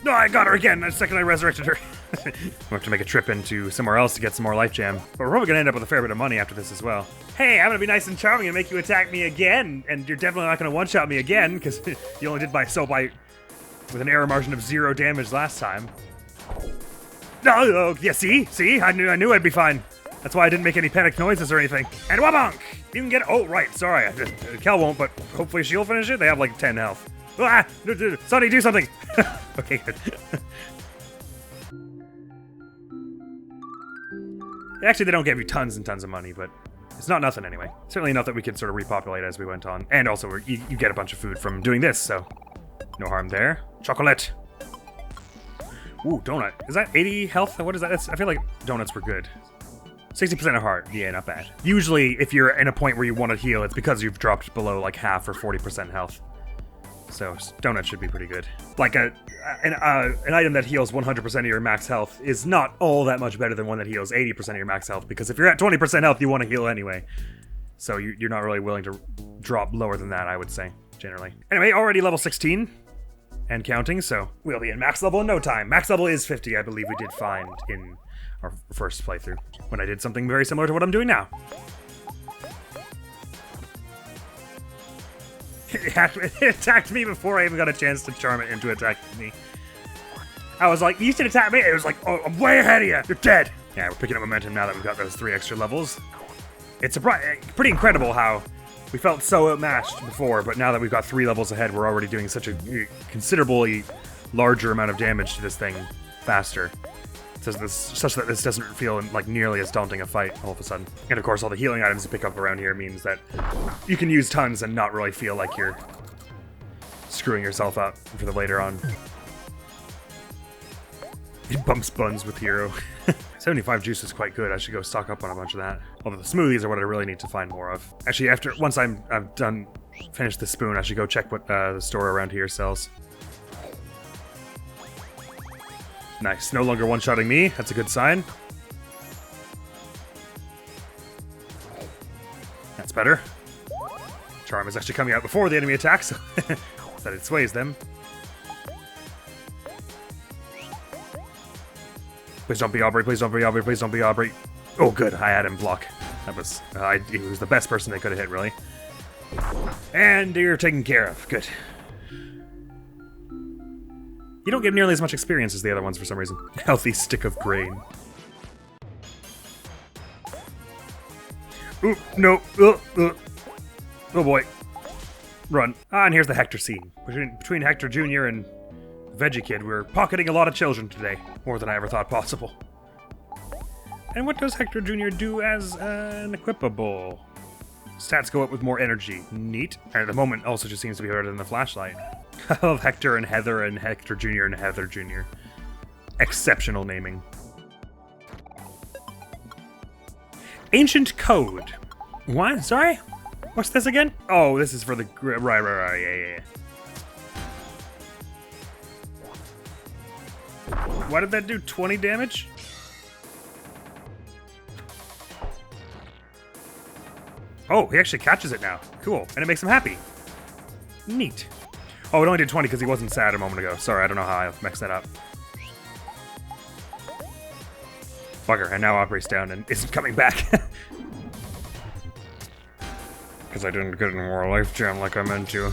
No, I got her again the second I resurrected her. We'll have to make a trip into somewhere else to get some more life jam. But we're probably gonna end up with a fair bit of money after this as well. Hey, I'm gonna be nice and charming and make you attack me again. And you're definitely not gonna one-shot me again, because you only did with an error margin of 0 damage last time. Oh, yeah, see? I knew I'd be fine. That's why I didn't make any panic noises or anything. And wabonk! You can get it. Oh, right, sorry. Kel won't, but hopefully she'll finish it. They have like 10 health. Ah! Sonny, do something! Okay, good. Actually, they don't give you tons and tons of money, but it's not nothing anyway. Certainly enough that we could sort of repopulate as we went on. And also, you get a bunch of food from doing this, so no harm there. Chocolate! Ooh, donut. Is that 80 health? What is that? I feel like donuts were good. 60% of heart. Yeah, not bad. Usually, if you're in a point where you want to heal, it's because you've dropped below like half or 40% health. So, donut should be pretty good. Like an item that heals 100% of your max health is not all that much better than one that heals 80% of your max health, because if you're at 20% health, you want to heal anyway. So you're not really willing to drop lower than that, I would say, generally. Anyway, already level 16 and counting, so we'll be in max level in no time. Max level is 50, I believe we did find in our first playthrough, when I did something very similar to what I'm doing now. It attacked me before I even got a chance to charm it into attacking me. I was like, you should attack me. It was like, oh, I'm way ahead of you. You're dead. Yeah, we're picking up momentum now that we've got those 3 extra levels. It's pretty incredible how we felt so outmatched before, but now that we've got 3 levels ahead, we're already doing such a considerably larger amount of damage to this thing faster. Such that this doesn't feel like nearly as daunting a fight all of a sudden. And of course, all the healing items you pick up around here means that you can use tons and not really feel like you're screwing yourself up for the later on. He bumps buns with Hero. 75 juice is quite good. I should go stock up on a bunch of that. Although the smoothies are what I really need to find more of. Actually, once I'm done, finished the spoon, I should go check what the store around here sells. Nice. No longer one-shotting me. That's a good sign. That's better. Charm is actually coming out before the enemy attacks, so that it sways them. Please don't be Aubrey. Please don't be Aubrey. Please don't be Aubrey. Oh, good. I had him block. That was... he was the best person they could have hit, really. And you're taken care of. Good. You don't get nearly as much experience as the other ones for some reason. Healthy stick of grain. Ooh, no. Oh boy. Run. And here's the Hector scene. Between Hector Jr. and Veggie Kid, we're pocketing a lot of children today. More than I ever thought possible. And what does Hector Jr. do as an equipable? Stats go up with more energy. Neat. And at the moment, also just seems to be better than the flashlight. I love Hector and Heather and Hector Jr. and Heather Jr. Exceptional naming. Ancient Code. What? Sorry? What's this again? Oh, this is for the... Right, yeah. Why did that do 20 damage? Oh, he actually catches it now. Cool. And it makes him happy. Neat. Oh, it only did 20 because he wasn't sad a moment ago. Sorry, I don't know how I mixed that up. Bugger, and now Aubrey's down and isn't coming back. Because I didn't get any more life gem like I meant to.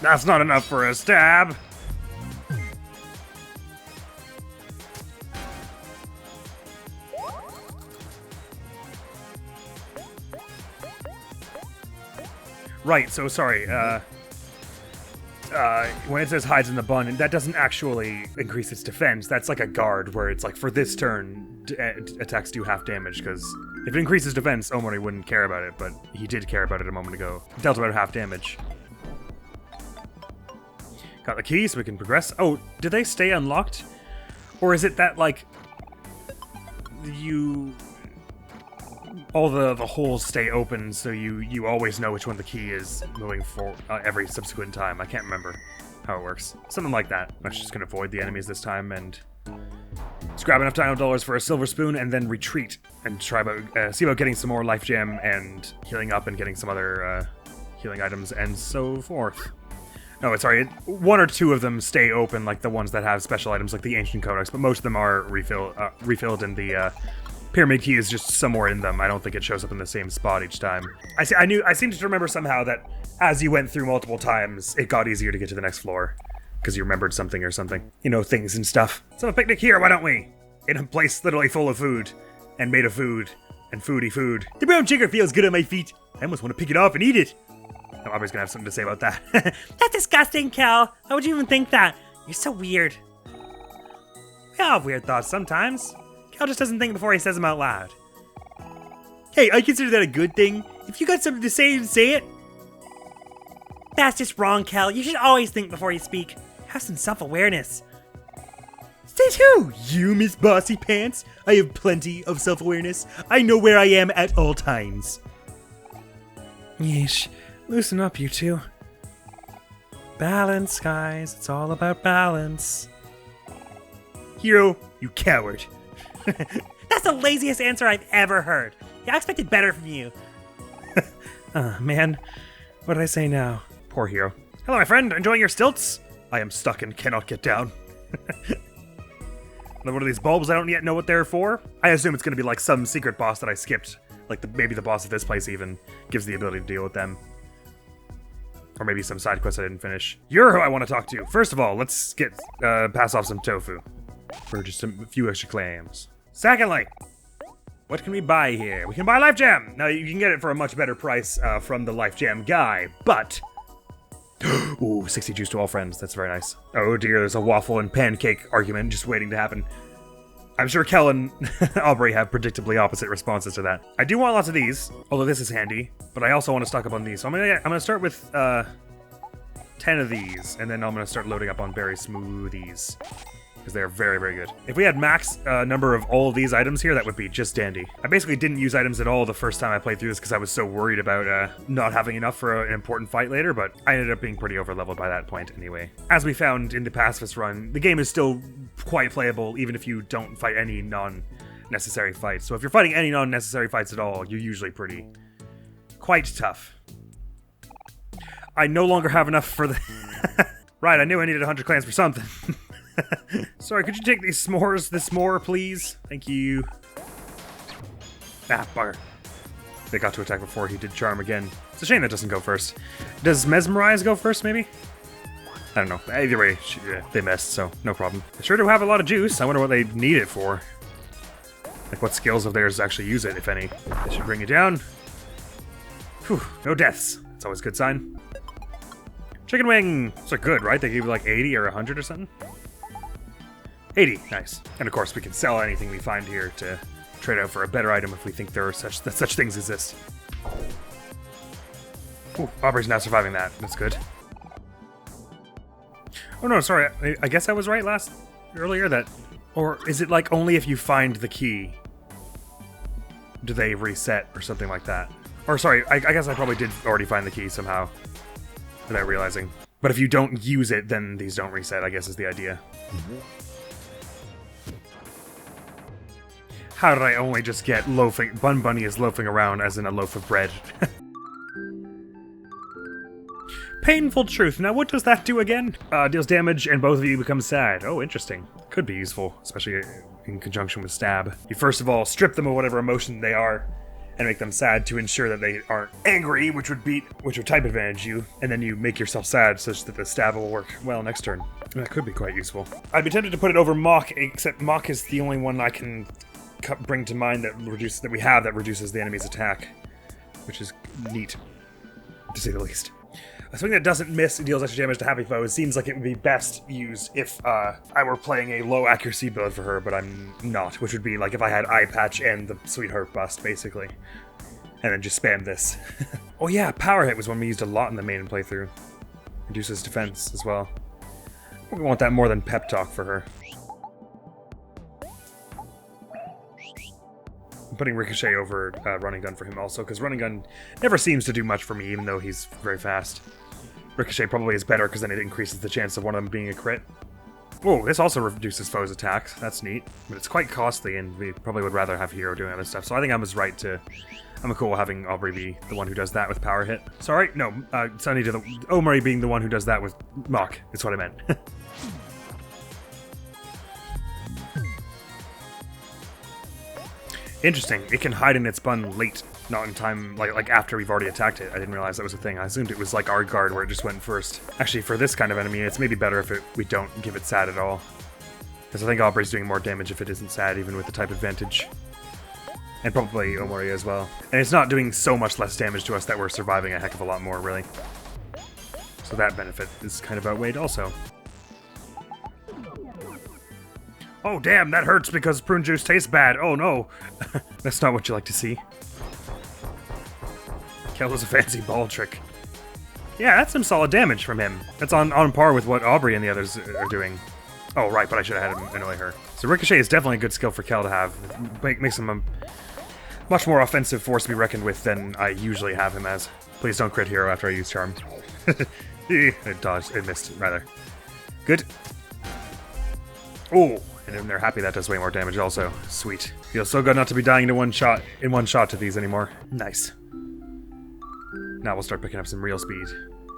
That's not enough for a stab! Right, so sorry, when it says hides in the bun, that doesn't actually increase its defense. That's like a guard, where it's like, for this turn, attacks do half damage, because if it increases defense, Omori wouldn't care about it, but he did care about it a moment ago. It dealt about half damage. Got the key so we can progress. Oh, do they stay unlocked? Or is it that, like, all the holes stay open, so you always know which one the key is moving for every subsequent time? I can't remember how it works. Something like that. I'm just gonna avoid the enemies this time and just grab enough Dino Dollars for a silver spoon and then retreat and try about see about getting some more life gem and healing up and getting some other healing items and so forth. No, sorry, one or two of them stay open, like the ones that have special items like the Ancient Codex, but most of them are refilled, and the Pyramid Key is just somewhere in them. I don't think it shows up in the same spot each time. I seem to remember somehow that as you went through multiple times, it got easier to get to the next floor, because you remembered something or something. You know, things and stuff. Let's have a picnic here, why don't we? In a place literally full of food, and made of food, and foodie food. The brown sugar feels good on my feet. I almost want to pick it off and eat it. Oh, Aubrey's gonna have something to say about that.
That's disgusting, Cal. How would you even think that? You're so weird.
We all have weird thoughts sometimes. Cal just doesn't think before he says them out loud. Hey, I consider that a good thing. If you got something to say it.
That's just wrong, Cal. You should always think before you speak. Have some self-awareness.
Says who? You, Miss Bossy Pants? I have plenty of self-awareness. I know where I am at all times. Yeesh. Loosen up, you two. Balance, guys. It's all about balance. Hero, you coward.
That's the laziest answer I've ever heard. I expected better from you.
Man. What did I say now? Poor Hero. Hello, my friend. Enjoying your stilts? I am stuck and cannot get down. One of these bulbs I don't yet know what they're for. I assume it's going to be like some secret boss that I skipped. Like maybe the boss of this place even gives the ability to deal with them. Or maybe some side quests I didn't finish. You're who I want to talk to. First of all, let's get pass off some tofu for just a few extra claims. Secondly, what can we buy here? We can buy Life Gem. Now you can get it for a much better price from the Life Gem guy, but ooh, 60 juice to all friends. That's very nice. Oh dear, there's a waffle and pancake argument just waiting to happen. I'm sure Kel and Aubrey have predictably opposite responses to that. I do want lots of these, although this is handy, but I also want to stock up on these. So I'm gonna start with 10 of these, and then I'm gonna start loading up on berry smoothies, because they're very, very good. If we had max number of all of these items here, that would be just dandy. I basically didn't use items at all the first time I played through this because I was so worried about not having enough for an important fight later, but I ended up being pretty overleveled by that point anyway. As we found in the pacifist run, the game is still quite playable even if you don't fight any non-necessary fights. So if you're fighting any non-necessary fights at all, you're usually quite tough. I no longer have enough for the... Right, I knew I needed 100 clans for something. Sorry, could you take these s'mores, this s'more, please? Thank you. Ah, bugger. They got to attack before he did charm again. It's a shame that doesn't go first. Does mesmerize go first, maybe? I don't know. Either way, they missed, so no problem. They sure do have a lot of juice. I wonder what they need it for. Like, what skills of theirs actually use it, if any. They should bring you down. Whew, no deaths. That's always a good sign. Chicken wing! Those are good, right? They give you like 80 or 100 or something? 80, nice. And of course, we can sell anything we find here to trade out for a better item if we think there are such things exist. Ooh, Aubrey's now surviving that. That's good. Oh no, sorry. I guess I was right earlier that... Or is it like only if you find the key do they reset or something like that? Or sorry, I guess I probably did already find the key somehow without realizing. But if you don't use it, then these don't reset, I guess is the idea. Mm-hmm. How did I only just get loafing? Bun Bunny is loafing around as in a loaf of bread. Painful truth. Now what does that do again? Deals damage and both of you become sad. Oh, interesting. Could be useful, especially in conjunction with stab. You first of all strip them of whatever emotion they are and make them sad to ensure that they aren't angry, which would type advantage you, and then you make yourself sad such that the stab will work well next turn. That could be quite useful. I'd be tempted to put it over Mock, except Mock is the only one I can bring to mind that reduces the enemy's attack, which is neat, to say the least. Something that doesn't miss and deals extra damage to happy foes seems like it would be best used if I were playing a low accuracy build for her, but I'm not, which would be like if I had Eye Patch and the Sweetheart bust, basically. And then just spam this. Oh yeah, Power Hit was one we used a lot in the main playthrough. Reduces defense as well. We want that more than Pep Talk for her. I'm putting Ricochet over Running Gun for him also, because Running Gun never seems to do much for me, even though he's very fast. Ricochet probably is better, because then it increases the chance of one of them being a crit. Whoa, this also reduces foes' attacks. That's neat. But it's quite costly, and we probably would rather have Hero doing other stuff. So I think I was right to... I'm cool having Aubrey be the one who does that with Power Hit. Sorry, no, Sunny to the... Omori being the one who does that with Mach, is what I meant. Interesting, it can hide in its bun late, not in time, like after we've already attacked it. I didn't realize that was a thing. I assumed it was like our guard where it just went first. Actually, for this kind of enemy, it's maybe better if we don't give it sad at all. Because I think Aubrey's doing more damage if it isn't sad, even with the type advantage. And probably Omori as well. And it's not doing so much less damage to us that we're surviving a heck of a lot more, really. So that benefit is kind of outweighed also. Oh damn, that hurts because prune juice tastes bad. Oh no. That's not what you like to see. Kel was a fancy ball trick. Yeah, that's some solid damage from him. That's on par with what Aubrey and the others are doing. Oh right, but I should have had him annoy her. So Ricochet is definitely a good skill for Kel to have. Makes him a much more offensive force to be reckoned with than I usually have him as. Please don't crit Hero after I use Charm. It dodged, it missed, rather. Good. Oh, and then they're happy that does way more damage also. Sweet. Feels so good not to be dying in one shot to these anymore. Nice. Now we'll start picking up some real speed.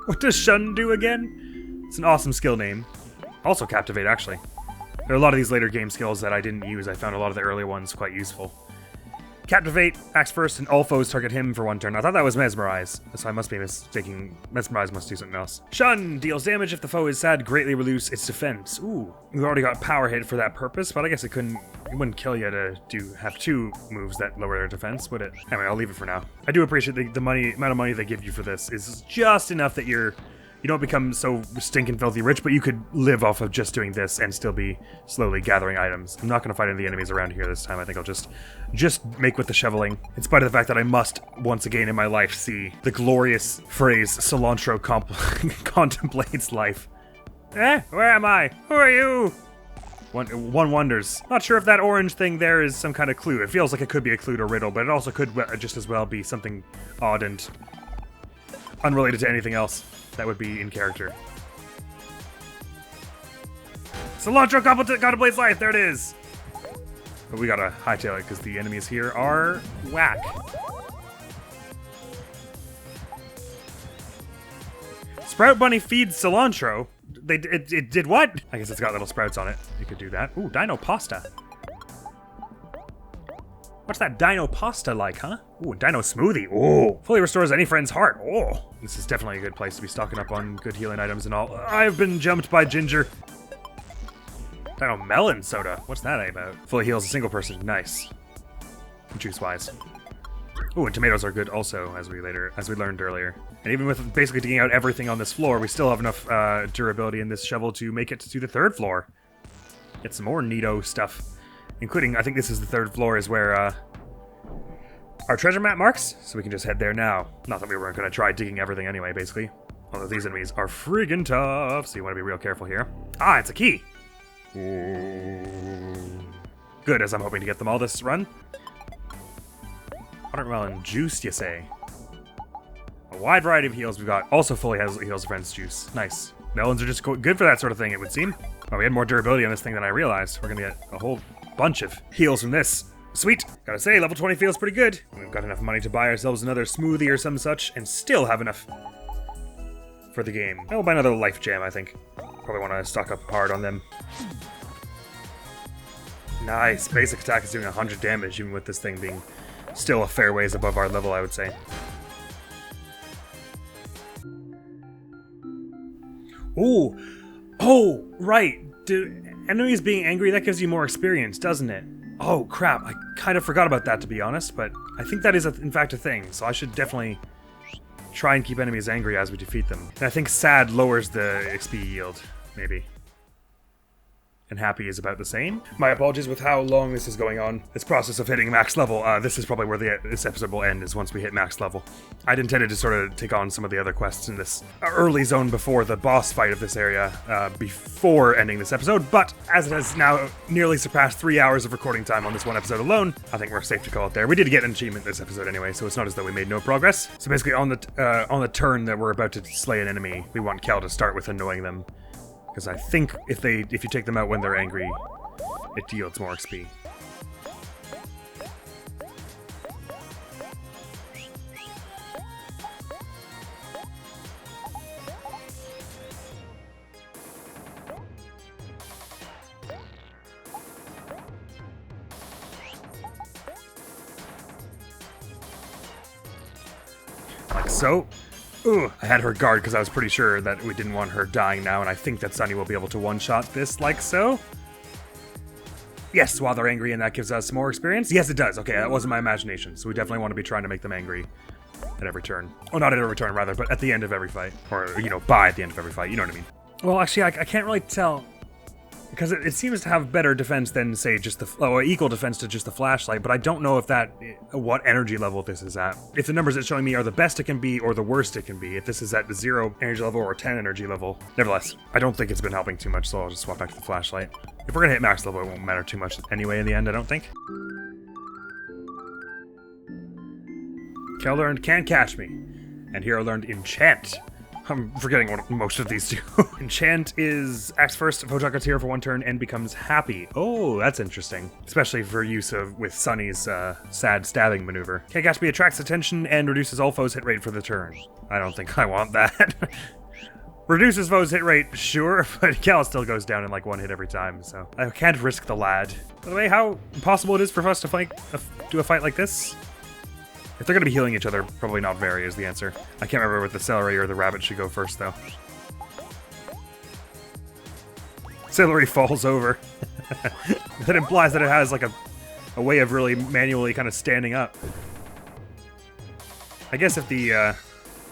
What does Shun do again? It's an awesome skill name. Also Captivate, actually. There are a lot of these later game skills that I didn't use. I found a lot of the early ones quite useful. Captivate, acts first, and all foes target him for one turn. I thought that was Mesmerize, so I must be mistaking. Mesmerize must do something else. Shun deals damage if the foe is sad, greatly reduce its defense. Ooh, we've already got Power Hit for that purpose, but I guess it wouldn't kill you to have two moves that lower their defense, would it? Anyway, I'll leave it for now. I do appreciate the amount of money they give you for this is just enough that you don't become so stinking filthy rich, but you could live off of just doing this and still be slowly gathering items. I'm not going to fight any of the enemies around here this time. I think I'll just make with the shoveling, in spite of the fact that I must, once again in my life, see the glorious phrase, cilantro contemplates life. Where am I? Who are you? One wonders. Not sure if that orange thing there is some kind of clue. It feels like it could be a clue to riddle, but it also could just as well be something odd and unrelated to anything else that would be in character. Cilantro contemplates life, there it is! But we gotta hightail it because the enemies here are whack. Sprout Bunny feeds cilantro. It did what? I guess it's got little sprouts on it. You could do that. Ooh, Dino Pasta. What's that Dino Pasta like, huh? Ooh, Dino Smoothie. Ooh, fully restores any friend's heart. Oh, this is definitely a good place to be stocking up on good healing items and all. I've been jumped by Ginger. Dino Melon Soda. What's that about? Fully heals a single person. Nice. Juice-wise. Ooh, and tomatoes are good also, as we learned earlier. And even with basically digging out everything on this floor, we still have enough durability in this shovel to make it to the third floor. Get some more neato stuff. Including, I think this is the third floor, is where our treasure map marks, so we can just head there now. Not that we weren't going to try digging everything anyway, basically. Although these enemies are friggin' tough, so you want to be real careful here. Ah, it's a key! Ooh. Good, as I'm hoping to get them all this run. Watermelon juice, you say? A wide variety of heals we've got. Also fully heals friends juice. Nice. Melons are just good for that sort of thing, it would seem. Oh, we had more durability on this thing than I realized. We're gonna get a whole bunch of heals from this. Sweet. Gotta say, level 20 feels pretty good. We've got enough money to buy ourselves another smoothie or some such, and still have enough for the game. I'll buy another life gem, I think. Probably want to stock up hard on them. Nice. Basic attack is doing 100 damage, even with this thing being still a fair ways above our level, I would say. Ooh. Oh, right. Enemies being angry, that gives you more experience, doesn't it? Oh, crap. I kind of forgot about that, to be honest, but I think that is, in fact, a thing, so I should definitely try and keep enemies angry as we defeat them. And I think sad lowers the XP yield, maybe. And happy is about the same. My apologies with how long this is going on. This process of hitting max level, this is probably where this episode will end, is once we hit max level. I'd intended to sort of take on some of the other quests in this early zone before the boss fight of this area, before ending this episode, but as it has now nearly surpassed 3 hours of recording time on this one episode alone, I think we're safe to call it there. We did get an achievement this episode anyway, so it's not as though we made no progress. So basically on the turn that we're about to slay an enemy, we want Kel to start with annoying them. Because I think if you take them out when they're angry, it yields more XP. Like so. Ooh, I had her guard because I was pretty sure that we didn't want her dying now, and I think that Sunny will be able to one-shot this like so. Yes, while they're angry, and that gives us more experience. Yes, it does. Okay, that wasn't my imagination, so we definitely want to be trying to make them angry at every turn. Oh, not at every turn, rather, but at the end of every fight. Or, you know, by the end of every fight, you know what I mean. Well, actually, I can't really tell. Because it seems to have better defense than, say, just equal defense to just the flashlight, but I don't know if what energy level this is at. If the numbers it's showing me are the best it can be or the worst it can be, if this is at the 0 energy level or 10 energy level. Nevertheless, I don't think it's been helping too much, so I'll just swap back to the flashlight. If we're gonna hit max level, it won't matter too much anyway in the end, I don't think. Kel learned Can't Catch Me, and Hero learned Enchant. I'm forgetting what most of these do. Enchant is acts first, Pojok gets here for 1 turn and becomes happy. Oh, that's interesting. Especially for use with Sunny's sad stabbing maneuver. Can't Catch Me attracts attention and reduces all foes' hit rate for the turn. I don't think I want that. Reduces foes' hit rate, sure, but Cal still goes down in like 1 hit every time, so I can't risk the lad. By the way, how possible it is for us to do a fight like this? If they're going to be healing each other, probably not very is the answer. I can't remember if the celery or the rabbit should go first, though. Celery falls over. That implies that it has like a way of really manually kind of standing up. I guess if the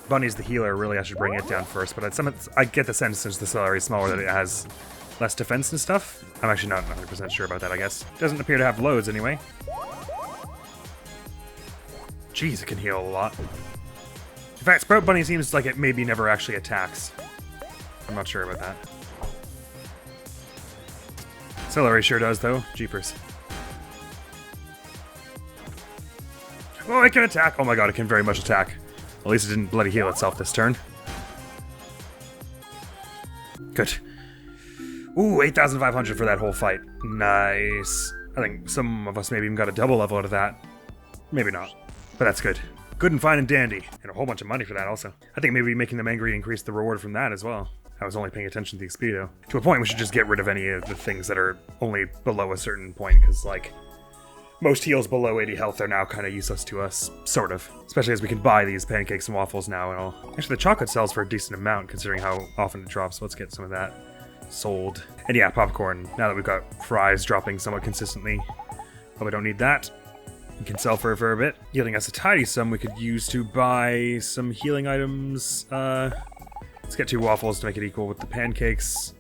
bunny's the healer, really I should bring it down first, but I get the sense since the celery is smaller that it has less defense and stuff. I'm actually not 100% sure about that, I guess. Doesn't appear to have loads anyway. Jeez, it can heal a lot. In fact, Sprout Bunny seems like it maybe never actually attacks. I'm not sure about that. Celery sure does, though. Jeepers. Oh, it can attack! Oh my god, it can very much attack. At least it didn't bloody heal itself this turn. Good. Ooh, 8,500 for that whole fight. Nice. I think some of us maybe even got a double level out of that. Maybe not. But that's good. Good and fine and dandy. And a whole bunch of money for that also. I think maybe making them angry increased the reward from that as well. I was only paying attention to the XP though. To a point, we should just get rid of any of the things that are only below a certain point, because like, most heals below 80 health are now kind of useless to us, sort of. Especially as we can buy these pancakes and waffles now and all. Actually, the chocolate sells for a decent amount considering how often it drops, so let's get some of that sold. And yeah, popcorn. Now that we've got fries dropping somewhat consistently, probably don't need that. We can sell for a fair bit, yielding us a tidy sum we could use to buy some healing items. Let's get 2 waffles to make it equal with the pancakes.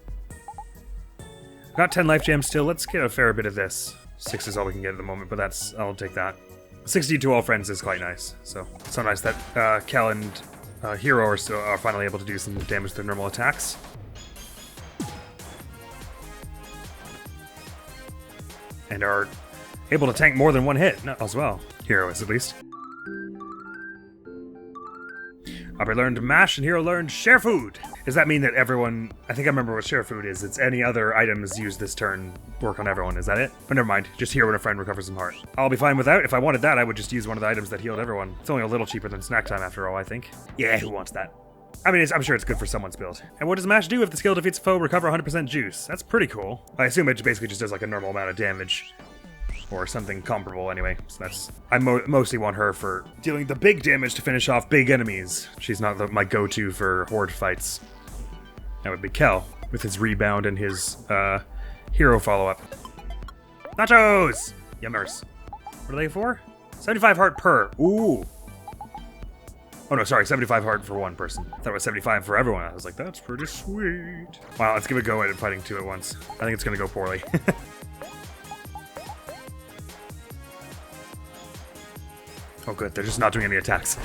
Got 10 life gems still. Let's get a fair bit of this. 6 is all we can get at the moment, but I'll take that. 60 to all friends is quite nice. So nice that Kel and Hero are finally able to do some damage to their normal attacks. And are able to tank more than 1 hit as well. Hero is, at least. Aubrey learned mash and Hero learned share food. Does that mean that everyone... I think I remember what share food is. It's any other items used this turn work on everyone. Is that it? But never mind. Just Hero when a friend recovers some heart. I'll be fine without. If I wanted that, I would just use one of the items that healed everyone. It's only a little cheaper than snack time after all, I think. Yeah, who wants that? I mean, I'm sure it's good for someone's build. And what does mash do if the skill defeats a foe? Recover 100% juice. That's pretty cool. I assume it basically just does like a normal amount of damage. Or something comparable anyway. So that's... I mostly want her for dealing the big damage to finish off big enemies. She's not my go-to for horde fights. That would be Kel, with his rebound and his Hero follow-up. Nachos! Yummers. What are they for? 75 heart per. Ooh. Oh no, sorry, 75 heart for one person. I thought it was 75 for everyone. I was like, that's pretty sweet. Wow, let's give it a go at fighting two at once. I think it's gonna go poorly. Oh good, they're just not doing any attacks.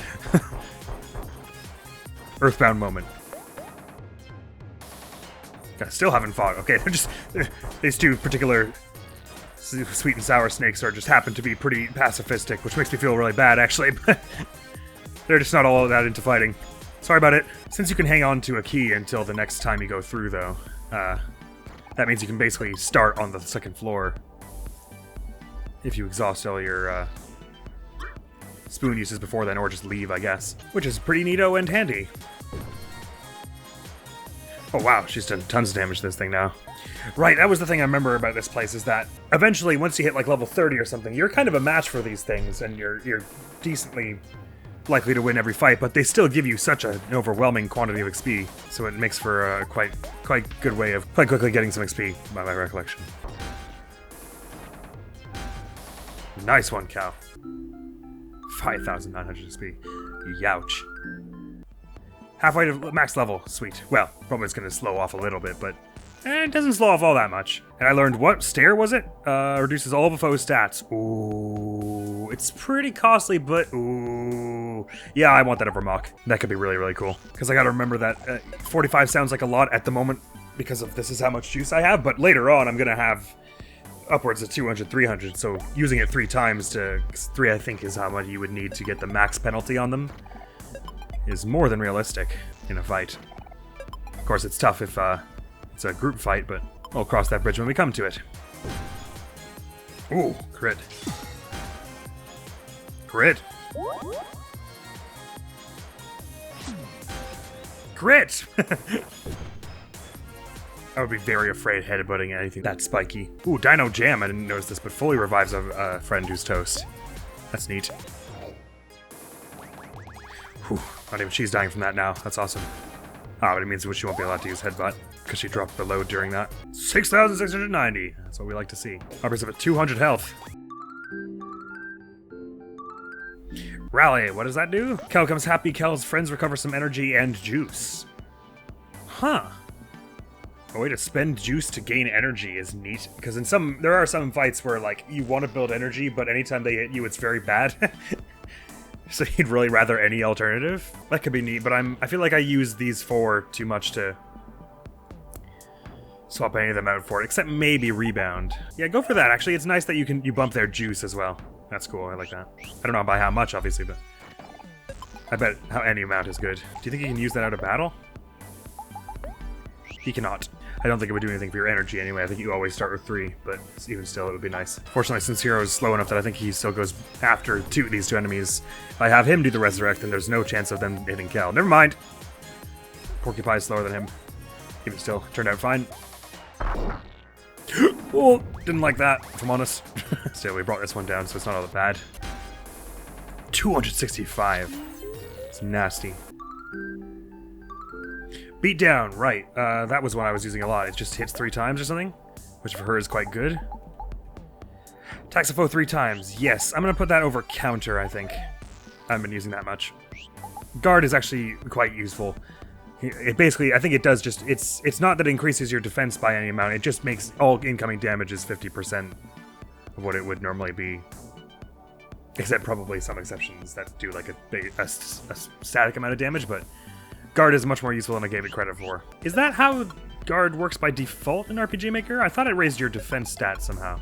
Earthbound moment. I still haven't fought. Okay, these two particular sweet and sour snakes are just happen to be pretty pacifistic, which makes me feel really bad actually, but they're just not all that into fighting. Sorry about it. Since you can hang on to a key until the next time you go through though, that means you can basically start on the second floor if you exhaust all your spoon uses before then, or just leave, I guess. Which is pretty neato and handy. Oh wow, she's done tons of damage to this thing now. Right, that was the thing I remember about this place, is that eventually, once you hit like level 30 or something, you're kind of a match for these things, and you're decently likely to win every fight, but they still give you such an overwhelming quantity of XP, so it makes for a quite good way of quite quickly getting some XP, by my recollection. Nice one, cow. 5,900 XP. Youch. Halfway to max level. Sweet. Well, probably it's going to slow off a little bit, but it doesn't slow off all that much. And I learned what? Stare, was it? Reduces all of a foe's stats. Ooh. It's pretty costly, but ooh. Yeah, I want that over Mach. That could be really, really cool. Because I got to remember that 45 sounds like a lot at the moment because of this is how much juice I have, but later on I'm going to have upwards of 200, 300, so using it 3 times to 3, I think, is how much you would need to get the max penalty on them, is more than realistic in a fight. Of course, it's tough if it's a group fight, but we'll cross that bridge when we come to it. Ooh, crit. Crit. Crit! I would be very afraid headbutting anything that spiky. Ooh, Dino Jam, I didn't notice this, but fully revives a friend who's toast. That's neat. Whew, not even she's dying from that now. That's awesome. Ah, but it means she won't be allowed to use headbutt, because she dropped the load during that. 6,690! That's what we like to see. Uppers of 200 health. Rally, what does that do? Kel becomes happy, Kel's friends recover some energy and juice. Huh. A way to spend juice to gain energy is neat, because there are some fights where like you want to build energy, but anytime they hit you, it's very bad. So you'd really rather any alternative. That could be neat, but I feel like I use these 4 too much to swap any of them out for it, except maybe rebound. Yeah, go for that. Actually, it's nice that you bump their juice as well. That's cool. I like that. I don't know by how much, obviously, but I bet how any amount is good. Do you think you can use that out of battle? He cannot. I don't think it would do anything for your energy anyway. I think you always start with 3, but even still, it would be nice. Fortunately, since Hero is slow enough that I think he still goes after these two enemies, if I have him do the resurrect, then there's no chance of them hitting Kel. Never mind. Porcupine is slower than him. Even still, turned out fine. Oh, didn't like that, if I'm honest. Still, we brought this one down, so it's not all that bad. 265. It's nasty. Beat down, right. That was one I was using a lot. It just hits 3 times or something, which for her is quite good. Attacks a foe 3 times. Yes, I'm going to put that over counter, I think. I haven't been using that much. Guard is actually quite useful. It basically, I think it does just, it's not that it increases your defense by any amount, it just makes all incoming damage is 50% of what it would normally be. Except probably some exceptions that do like a static amount of damage, but Guard is much more useful than I gave it credit for. Is that how Guard works by default in RPG Maker? I thought it raised your defense stats somehow.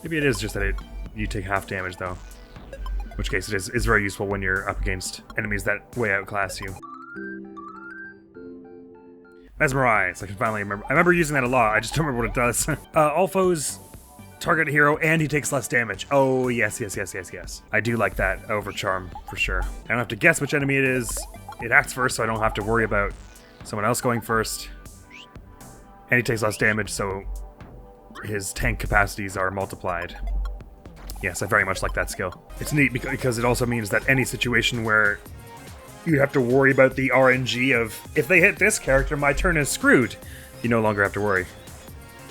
Maybe it is just that you take half damage though. In which case it is very useful when you're up against enemies that way outclass you. Mesmerize, I can finally remember. I remember using that a lot, I just don't remember what it does. All foes target a hero and he takes less damage. Oh, yes. I do like that over Charm, for sure. I don't have to guess which enemy it is. It acts first, so I don't have to worry about someone else going first. And he takes less damage, so his tank capacities are multiplied. Yes, I very much like that skill. It's neat because it also means that any situation where you have to worry about the RNG of, if they hit this character, my turn is screwed, you no longer have to worry.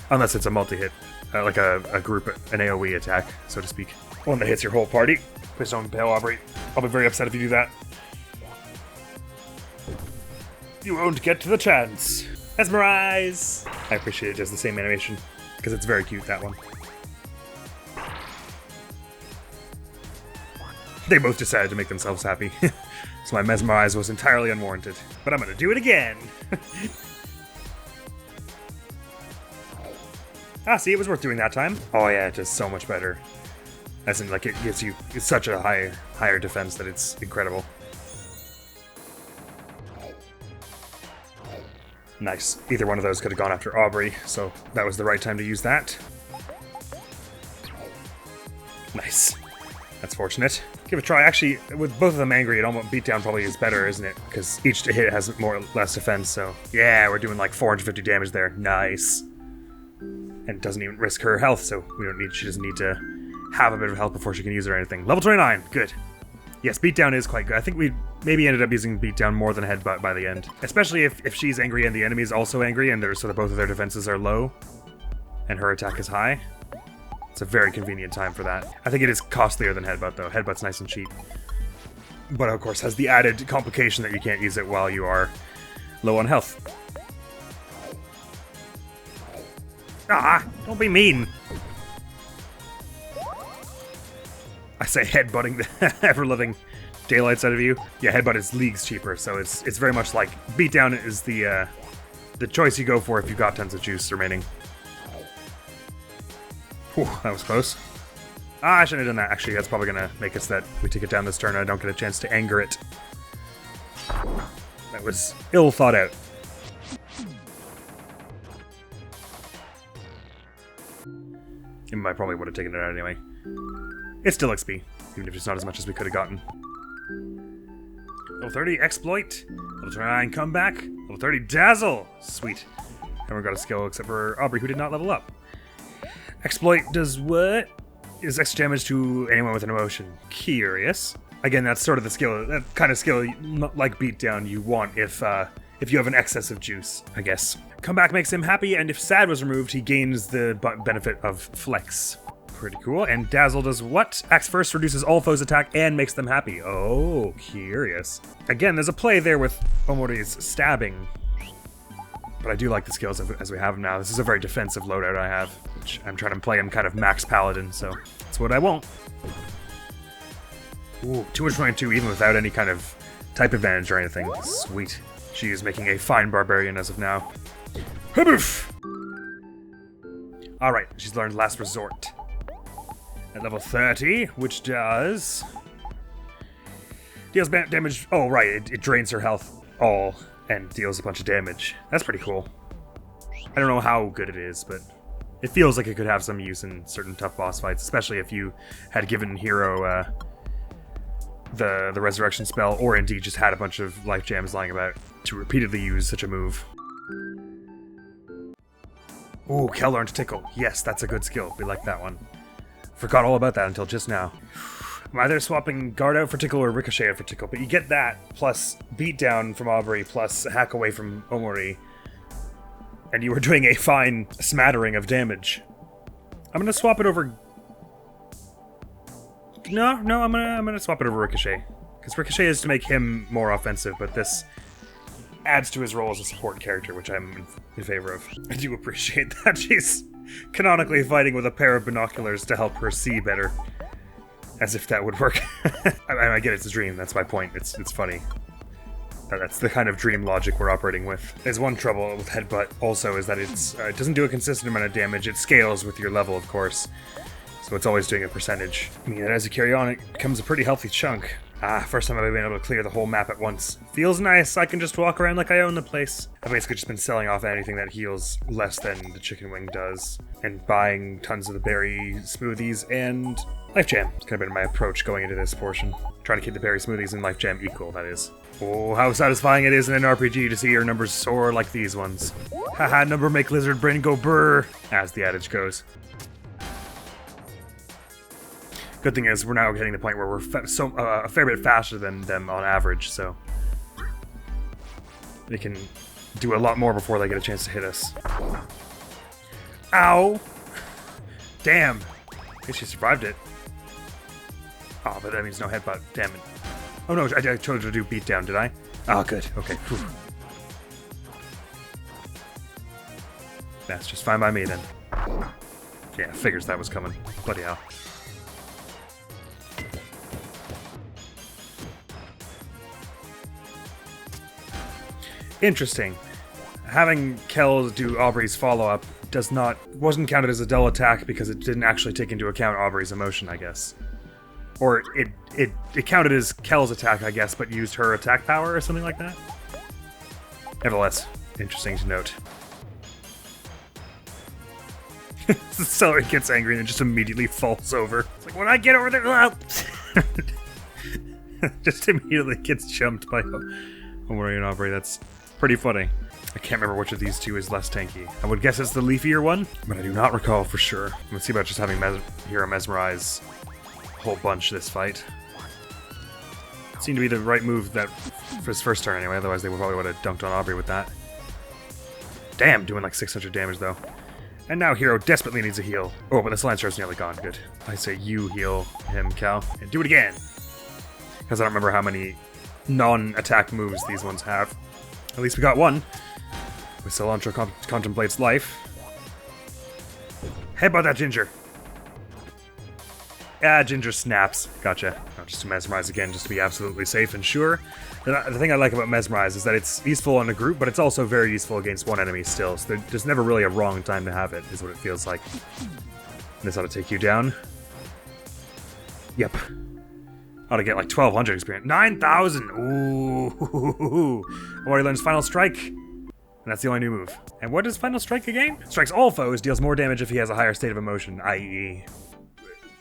Unless it's a multi-hit, like a group, an AoE attack, so to speak. One that hits your whole party. Please don't impale Aubrey. I'll be very upset if you do that. You won't get the chance.
Mesmerize!
I appreciate it does the same animation, because it's very cute, that one. They both decided to make themselves happy. So my mesmerize was entirely unwarranted. But I'm gonna do it again! See, it was worth doing that time. Oh yeah, it does so much better. As in, like, it gives you it's such a higher defense that it's incredible. Nice. Either one of those could have gone after Aubrey, so that was the right time to use that. Nice. That's fortunate. Give it a try. Actually, with both of them angry, it almost beatdown probably is better, isn't it? Because each hit has more or less defense, so... Yeah, we're doing like 450 damage there. Nice. And it doesn't even risk her health, so she doesn't need to have a bit of health before she can use it or anything. Level 29. Good. Yes, beatdown is quite good. I think we maybe ended up using beatdown more than headbutt by the end. Especially if she's angry and the enemy is also angry, and so that both of their defenses are low, and her attack is high. It's a very convenient time for that. I think it is costlier than headbutt, though. Headbutt's nice and cheap. But, of course, has the added complication that you can't use it while you are low on health. Don't be mean. I say headbutting the ever-living daylights out of you. Yeah, headbutt is leagues cheaper, so it's very much like beatdown is the choice you go for if you've got tons of juice remaining. Whew, that was close. I shouldn't have done that. Actually, that's probably gonna make us that we take it down this turn and I don't get a chance to anger it. That was ill thought out. I probably would have taken it out anyway. It's still XP, even if it's not as much as we could have gotten. Level 30, Exploit. Level 29, Comeback. Level 30, Dazzle. Sweet. Everyone got a skill except for Aubrey, who did not level up. Exploit does what? Is extra damage to anyone with an emotion. Curious. Again, that's sort of the skill, that kind of skill, like beatdown, you want if you have an excess of juice, I guess. Comeback makes him happy, and if sad was removed, he gains the benefit of flex. Pretty cool. And Dazzle does what? Acts first, reduces all foes' attack, and makes them happy. Oh, curious. Again, there's a play there with Omori's stabbing. But I do like the skills as we have them now. This is a very defensive loadout I have, which I'm trying to play him kind of max paladin, so that's what I want. Ooh, 222 even without any kind of type advantage or anything. Sweet. She is making a fine barbarian as of now. Alright, she's learned Last Resort. At level 30, which deals damage. Oh, right, it drains her health all and deals a bunch of damage. That's pretty cool. I don't know how good it is, but it feels like it could have some use in certain tough boss fights, especially if you had given Hero the resurrection spell, or indeed just had a bunch of life gems lying about to repeatedly use such a move. Ooh, Kel learned Tickle. Yes, that's a good skill. We like that one. Forgot all about that until just now. I'm either swapping Guard out for Tickle or Ricochet out for Tickle, but you get that, plus Beatdown from Aubrey, plus Hack Away from Omori, and you were doing a fine smattering of damage. I'm gonna swap it over... No, I'm gonna swap it over Ricochet. Because Ricochet is to make him more offensive, but this adds to his role as a support character, which I'm in favor of. I do appreciate that she's canonically fighting with a pair of binoculars to help her see better. As if that would work. I get it's a dream, that's my point. It's funny. That's the kind of dream logic we're operating with. There's one trouble with Headbutt also is that it doesn't do a consistent amount of damage. It scales with your level, of course. So it's always doing a percentage. I mean, as you carry on, it becomes a pretty healthy chunk. First time I've been able to clear the whole map at once. Feels nice, I can just walk around like I own the place. I've basically just been selling off anything that heals less than the chicken wing does, and buying tons of the berry smoothies and life jam. It's kind of been my approach going into this portion. Trying to keep the berry smoothies and life jam equal, that is. Oh, how satisfying it is in an RPG to see your numbers soar like these ones. Haha, number make lizard brain go brr, as the adage goes. Good thing is, we're now getting to the point where we're a fair bit faster than them on average, so they can do a lot more before they get a chance to hit us. Ow! Damn! I guess she survived it. Oh, but that means no headbutt. Damn it. Oh no, I told her to do beatdown, did I? Oh, good. Okay. Whew. That's just fine by me then. Yeah, figures that was coming. Bloody hell. Interesting. Having Kel do Aubrey's follow-up wasn't counted as a dull attack because it didn't actually take into account Aubrey's emotion, I guess. Or it counted as Kel's attack, I guess, but used her attack power or something like that. Nevertheless, interesting to note. Celery gets angry and just immediately falls over. It's like, when I get over there, just immediately gets jumped by OMORI and Aubrey. That's pretty funny. I can't remember which of these two is less tanky. I would guess it's the leafier one, but I do not recall for sure. Let's see about just having Hero mesmerize a whole bunch this fight. It seemed to be the right move that for his first turn anyway, otherwise they probably would have dunked on Aubrey with that. Damn, doing like 600 damage though. And now Hero desperately needs a heal. Oh, but the Silencer's nearly gone. Good. I say you heal him, Cal. And do it again. Because I don't remember how many non-attack moves these ones have. At least we got one. With Cilantro contemplates life. Headbutt that Ginger. Ah, Ginger snaps. Gotcha. I'll just mesmerize again just to be absolutely safe and sure. The thing I like about mesmerize is that it's useful on a group, but it's also very useful against one enemy still. So there's never really a wrong time to have it, is what it feels like. This ought to take you down. Yep. Ought to get like 1,200 experience. 9,000! Ooh! Already learns Final Strike. And that's the only new move. And what does Final Strike again? Strikes all foes, deals more damage if he has a higher state of emotion, i.e.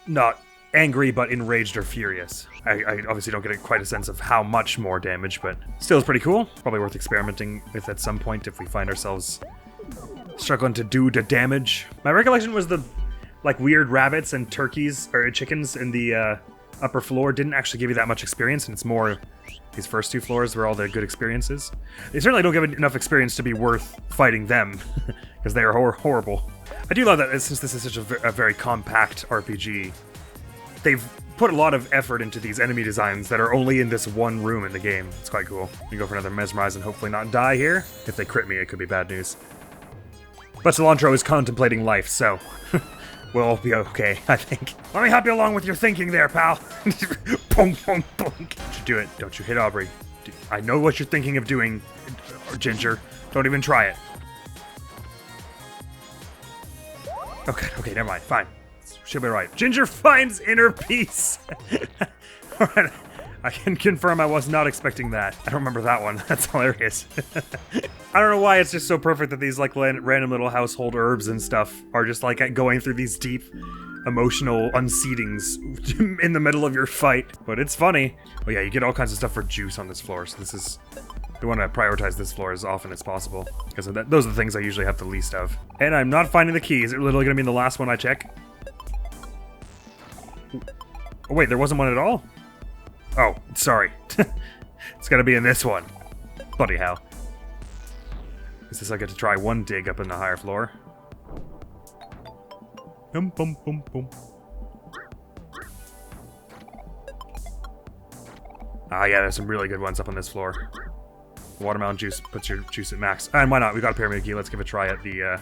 not angry, but enraged or furious. I obviously don't get quite a sense of how much more damage, but still is pretty cool. Probably worth experimenting with at some point if we find ourselves struggling to do the damage. My recollection was the like weird rabbits and turkeys or chickens in the upper floor didn't actually give you that much experience, and it's more these first two floors were all the good experiences. They certainly don't give enough experience to be worth fighting them, because they are horrible. I do love that since this is such a very compact RPG, they've put a lot of effort into these enemy designs that are only in this one room in the game. It's quite cool. We go for another mesmerize and hopefully not die here. If they crit me, it could be bad news. But Cilantro is contemplating life, so we'll be okay, I think. Let me help you along with your thinking there, pal. Pong, pong, pong. Don't you do it. Don't you hit Aubrey. I know what you're thinking of doing, Ginger. Don't even try it. Okay, never mind. Fine. She'll be right. Ginger finds inner peace. Alright, I can confirm I was not expecting that. I don't remember that one. That's hilarious. I don't know why it's just so perfect that these like random little household herbs and stuff are just like going through these deep emotional unseatings in the middle of your fight. But it's funny. Oh yeah, you get all kinds of stuff for juice on this floor, so this is... We want to prioritize this floor as often as possible, because those are the things I usually have the least of. And I'm not finding the key. Is it literally going to be the last one I check? Oh wait, there wasn't one at all? Oh, sorry. It's gotta be in this one. Bloody hell. Is this I get to try one dig up in the higher floor? Boom, boom, boom, boom. Ah yeah, there's some really good ones up on this floor. Watermelon juice puts your juice at max. And why not? We got a pyramid key. Let's give it a try at the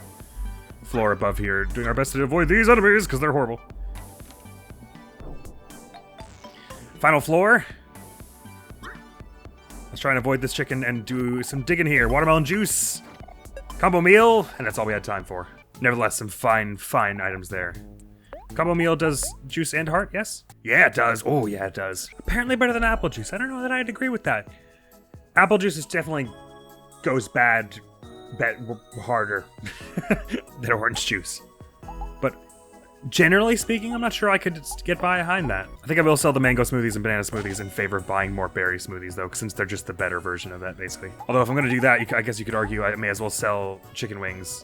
floor above here. Doing our best to avoid these enemies, because they're horrible. Final floor. Let's try and avoid this chicken and do some digging here. Watermelon juice. Combo meal. And that's all we had time for. Nevertheless, some fine items there. Combo meal does juice and heart, yes? Yeah, it does. Oh, yeah, it does. Apparently better than apple juice. I don't know that I'd agree with that. Apple juice is definitely goes bad harder than orange juice. But generally speaking, I'm not sure I could get behind that. I think I will sell the mango smoothies and banana smoothies in favor of buying more berry smoothies, though, since they're just the better version of that, basically. Although if I'm going to do that, I guess you could argue I may as well sell chicken wings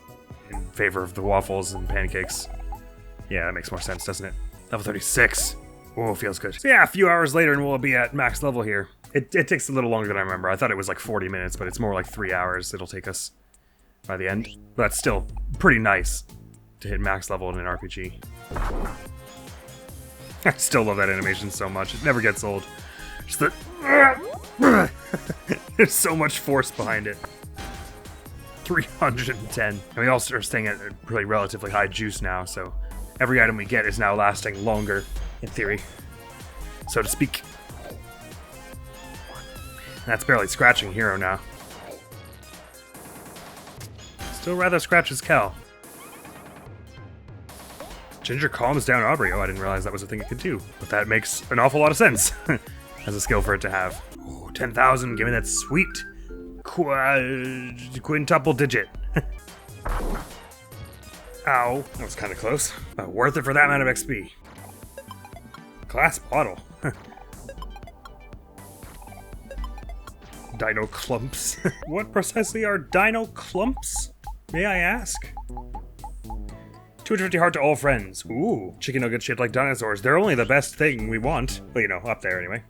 in favor of the waffles and pancakes. Yeah, that makes more sense, doesn't it? Level 36. Oh, feels good. So yeah, a few hours later and we'll be at max level here. It takes a little longer than I remember. I thought it was like 40 minutes, but it's more like 3 hours it'll take us by the end. But that's still pretty nice to hit max level in an RPG. I still love that animation so much. It never gets old. Just the... There's so much force behind it. 310. And we also are staying at a really relatively high juice now, so every item we get is now lasting longer, in theory, so to speak. That's barely scratching Hero now. Still rather scratches Cal. Ginger calms down Aubrey. Oh, I didn't realize that was a thing it could do. But that makes an awful lot of sense as a skill for it to have. Ooh, 10,000, give me that sweet quintuple digit. Ow, that was kind of close. Worth it for that amount of XP. Glass bottle. Dino clumps. What precisely are dino clumps? May I ask? 250 heart to all friends. Ooh, chicken nuggets shaped like dinosaurs. They're only the best thing we want. Well, you know, up there anyway.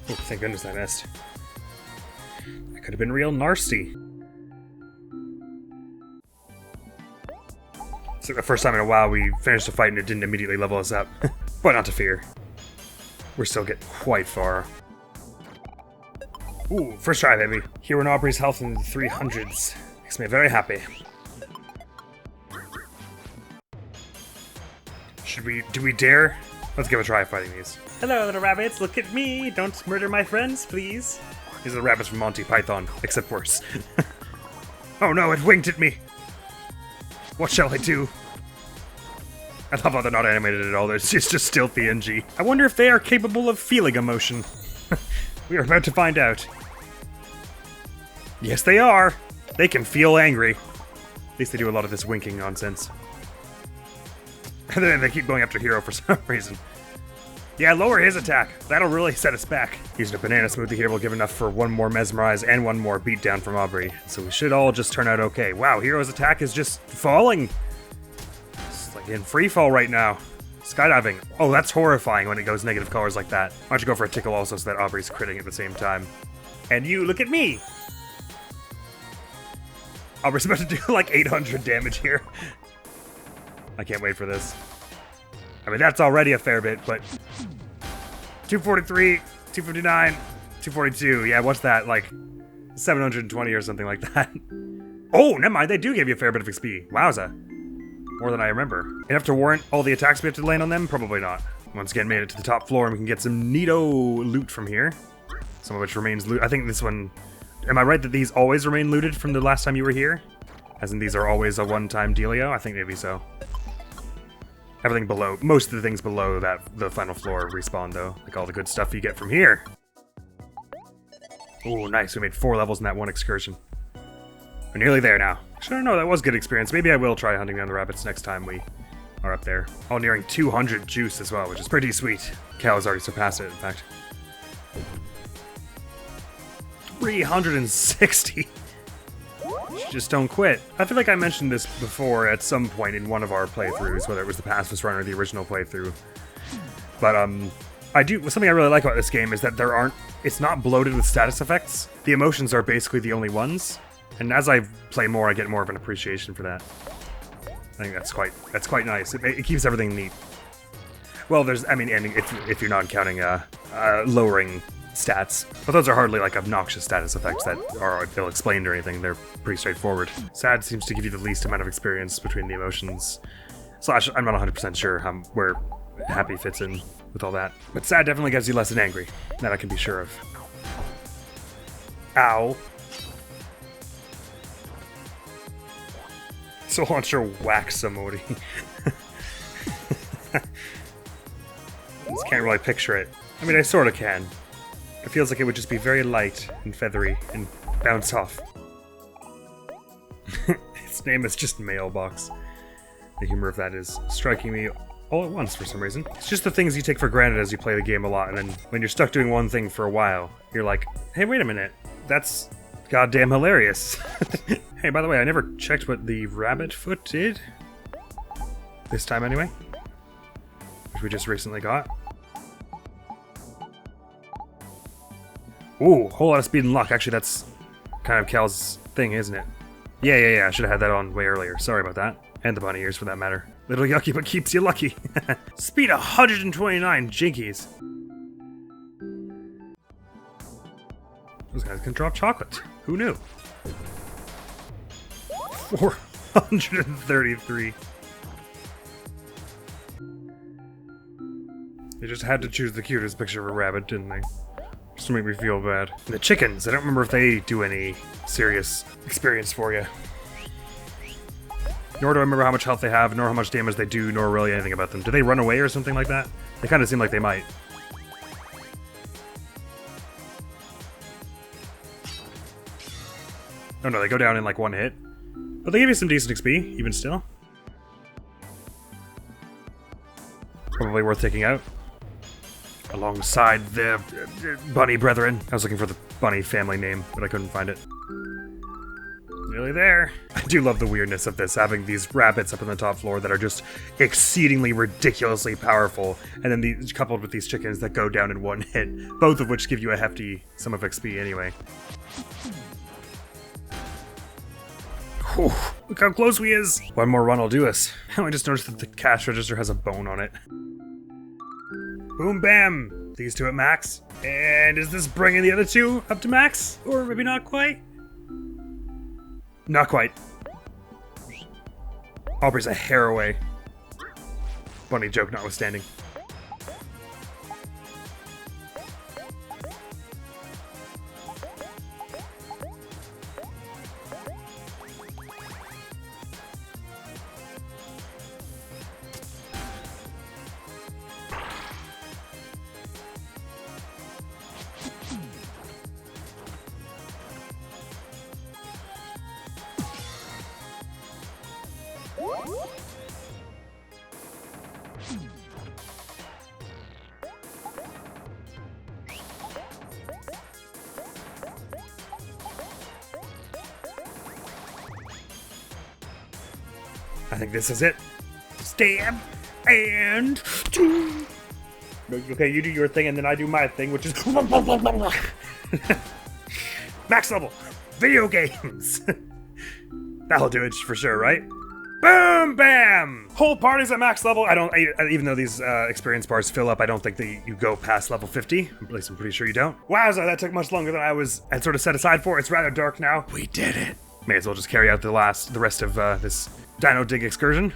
Oh, thank goodness I missed. That could have been real nasty. It's like the first time in a while we finished a fight and it didn't immediately level us up. But not to fear. We're still getting quite far. Ooh, first try, baby. Hero and Aubrey's health in the 300s. Makes me very happy. Do we dare? Let's give a try fighting these.
Hello, little rabbits. Look at me. Don't murder my friends, please.
These are the rabbits from Monty Python, except worse. Oh no, it winked at me. What shall I do? I love how they're not animated at all. It's just still PNG. I wonder if they are capable of feeling emotion. We are about to find out. Yes, they are. They can feel angry. At least they do a lot of this winking nonsense. And then they keep going after Hero for some reason. Yeah, lower his attack. That'll really set us back. Using a banana smoothie here will give enough for one more mesmerize and one more beatdown from Aubrey. So we should all just turn out okay. Wow, Hero's attack is just falling. It's like in free fall right now. Skydiving. Oh, that's horrifying when it goes negative colors like that. Why don't you go for a tickle also so that Aubrey's critting at the same time. And you, look at me! Aubrey's about to do like 800 damage here. I can't wait for this. I mean, that's already a fair bit, but 243, 259, 242. Yeah, what's that? Like 720 or something like that. Oh, never mind. They do give you a fair bit of XP. Wowza. More than I remember. Enough to warrant all the attacks we have to land on them? Probably not. Once again, made it to the top floor and we can get some neato loot from here. Some of which remains loot. I think this one... Am I right that these always remain looted from the last time you were here? As in these are always a one-time dealio? I think maybe so. Everything below, most of the things below that, the final floor respawn though. Like all the good stuff you get from here. Ooh, nice, we made 4 levels in that one excursion. We're nearly there now. Actually, I don't know, that was good experience. Maybe I will try hunting down the rabbits next time we are up there. Oh, nearing 200 juice as well, which is pretty sweet. Cal has already surpassed it, in fact. 360! Just don't quit. I feel like I mentioned this before at some point in one of our playthroughs, whether it was the Pacifist Run or the original playthrough. But something I really like about this game is that it's not bloated with status effects. The emotions are basically the only ones. And as I play more, I get more of an appreciation for that. I think that's quite nice. It keeps everything neat. Well, and if you're not counting lowering stats, but those are hardly like obnoxious status effects that are ill-explained or anything. They're pretty straightforward. Sad seems to give you the least amount of experience between the emotions. Slash, I'm not 100% sure where happy fits in with all that. But sad definitely gives you less than angry. That I can be sure of. Ow. So launcher wax emoji. Just can't really picture it. I mean, I sort of can. It feels like it would just be very light and feathery and bounce off. Its name is just Mailbox. The humor of that is striking me all at once for some reason. It's just the things you take for granted as you play the game a lot, and then when you're stuck doing one thing for a while, you're like, hey, wait a minute, that's goddamn hilarious. Hey, by the way, I never checked what the rabbit foot did. This time anyway. Which we just recently got. Ooh, whole lot of speed and luck. Actually, that's kind of Cal's thing, isn't it? Yeah. I should have had that on way earlier. Sorry about that. And the bunny ears, for that matter. Little yucky, but keeps you lucky. Speed 129, jinkies. Those guys can drop chocolate. Who knew? 433. They just had to choose the cutest picture of a rabbit, didn't they? Just to make me feel bad. And the chickens, I don't remember if they do any serious experience for you. Nor do I remember how much health they have, nor how much damage they do, nor really anything about them. Do they run away or something like that? They kind of seem like they might. Oh no, they go down in like one hit. But they give you some decent XP, even still. Probably worth taking out. Alongside the bunny brethren. I was looking for the bunny family name, but I couldn't find it. Really there. I do love the weirdness of this, having these rabbits up on the top floor that are just exceedingly ridiculously powerful, and then these coupled with these chickens that go down in one hit, both of which give you a hefty sum of XP anyway. Whew, look how close we is. One more run will do us. I just noticed that the cash register has a bone on it. Boom bam! These two at max. And is this bringing the other two up to max? Or maybe not quite? Not quite. Aubrey's a hair away. Bunny joke notwithstanding. I think this is it. Stab and okay, you do your thing and then I do my thing, which is max level video games. That'll do it for sure, right? Boom, bam! Whole party's at max level. Even though these experience bars fill up, I don't think that you go past level 50. At least I'm pretty sure you don't. Wowza, that took much longer than I had sort of set aside for. It's rather dark now.
We did it.
May as well just carry out the rest of this Dino Dig excursion.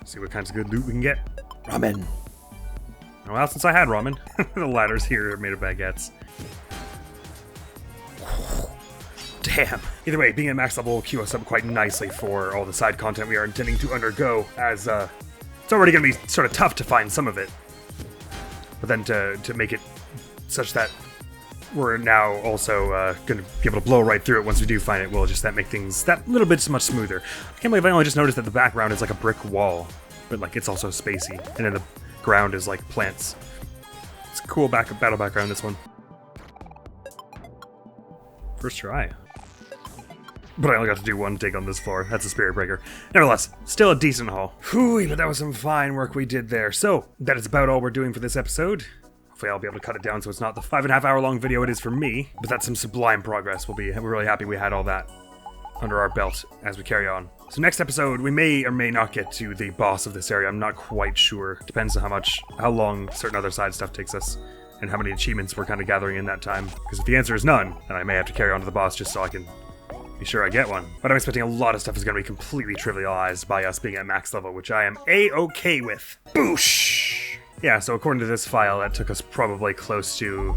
See what kinds of good loot we can get.
Ramen.
Well, since I had ramen, the ladders here are made of baguettes. Damn. Either way, being at max level will queue us up quite nicely for all the side content we are intending to undergo, as it's already going to be sort of tough to find some of it. But then to make it such that we're now also going to be able to blow right through it once we do find it, will just make things that little bit much smoother. I can't believe I only just noticed that the background is like a brick wall, but like it's also spacey, and then the ground is like plants. It's a cool battle background, this one. First try. But I only got to do one dig on this floor. That's a spirit breaker. Nevertheless, still a decent haul. Whew, but that was some fine work we did there. So, that is about all we're doing for this episode. Hopefully I'll be able to cut it down so it's not the 5.5 hour long video it is for me. But that's some sublime progress. We're really happy we had all that under our belt as we carry on. So next episode, we may or may not get to the boss of this area. I'm not quite sure. Depends on how long certain other side stuff takes us, and how many achievements we're kind of gathering in that time. Because if the answer is none, then I may have to carry on to the boss just so I can be sure I get one. But I'm expecting a lot of stuff is going to be completely trivialized by us being at max level, which I am A-okay with. Boosh! Yeah, so according to this file, that took us probably close to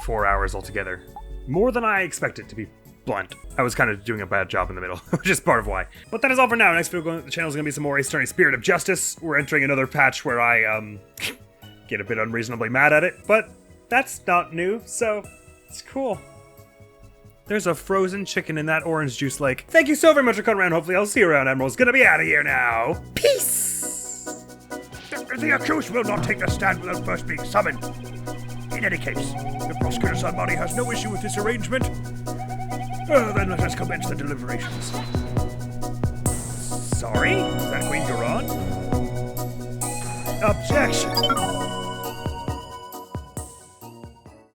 4 hours altogether. More than I expected, to be blunt. I was kind of doing a bad job in the middle, which is part of why. But that is all for now. Next video, the channel is going to be some more Ace Attorney Spirit of Justice. We're entering another patch where I, get a bit unreasonably mad at it, but that's not new, so it's cool. There's a frozen chicken in that orange juice lake. Thank you so very much for coming around. Hopefully I'll see you around. Admiral's gonna be out of here now. Peace!
The accused will not take the stand without first being summoned. In any case, the prosecutor's body has no issue with this arrangement. Then let us commence the deliberations.
Sorry? Is that Queen Garon? Objection!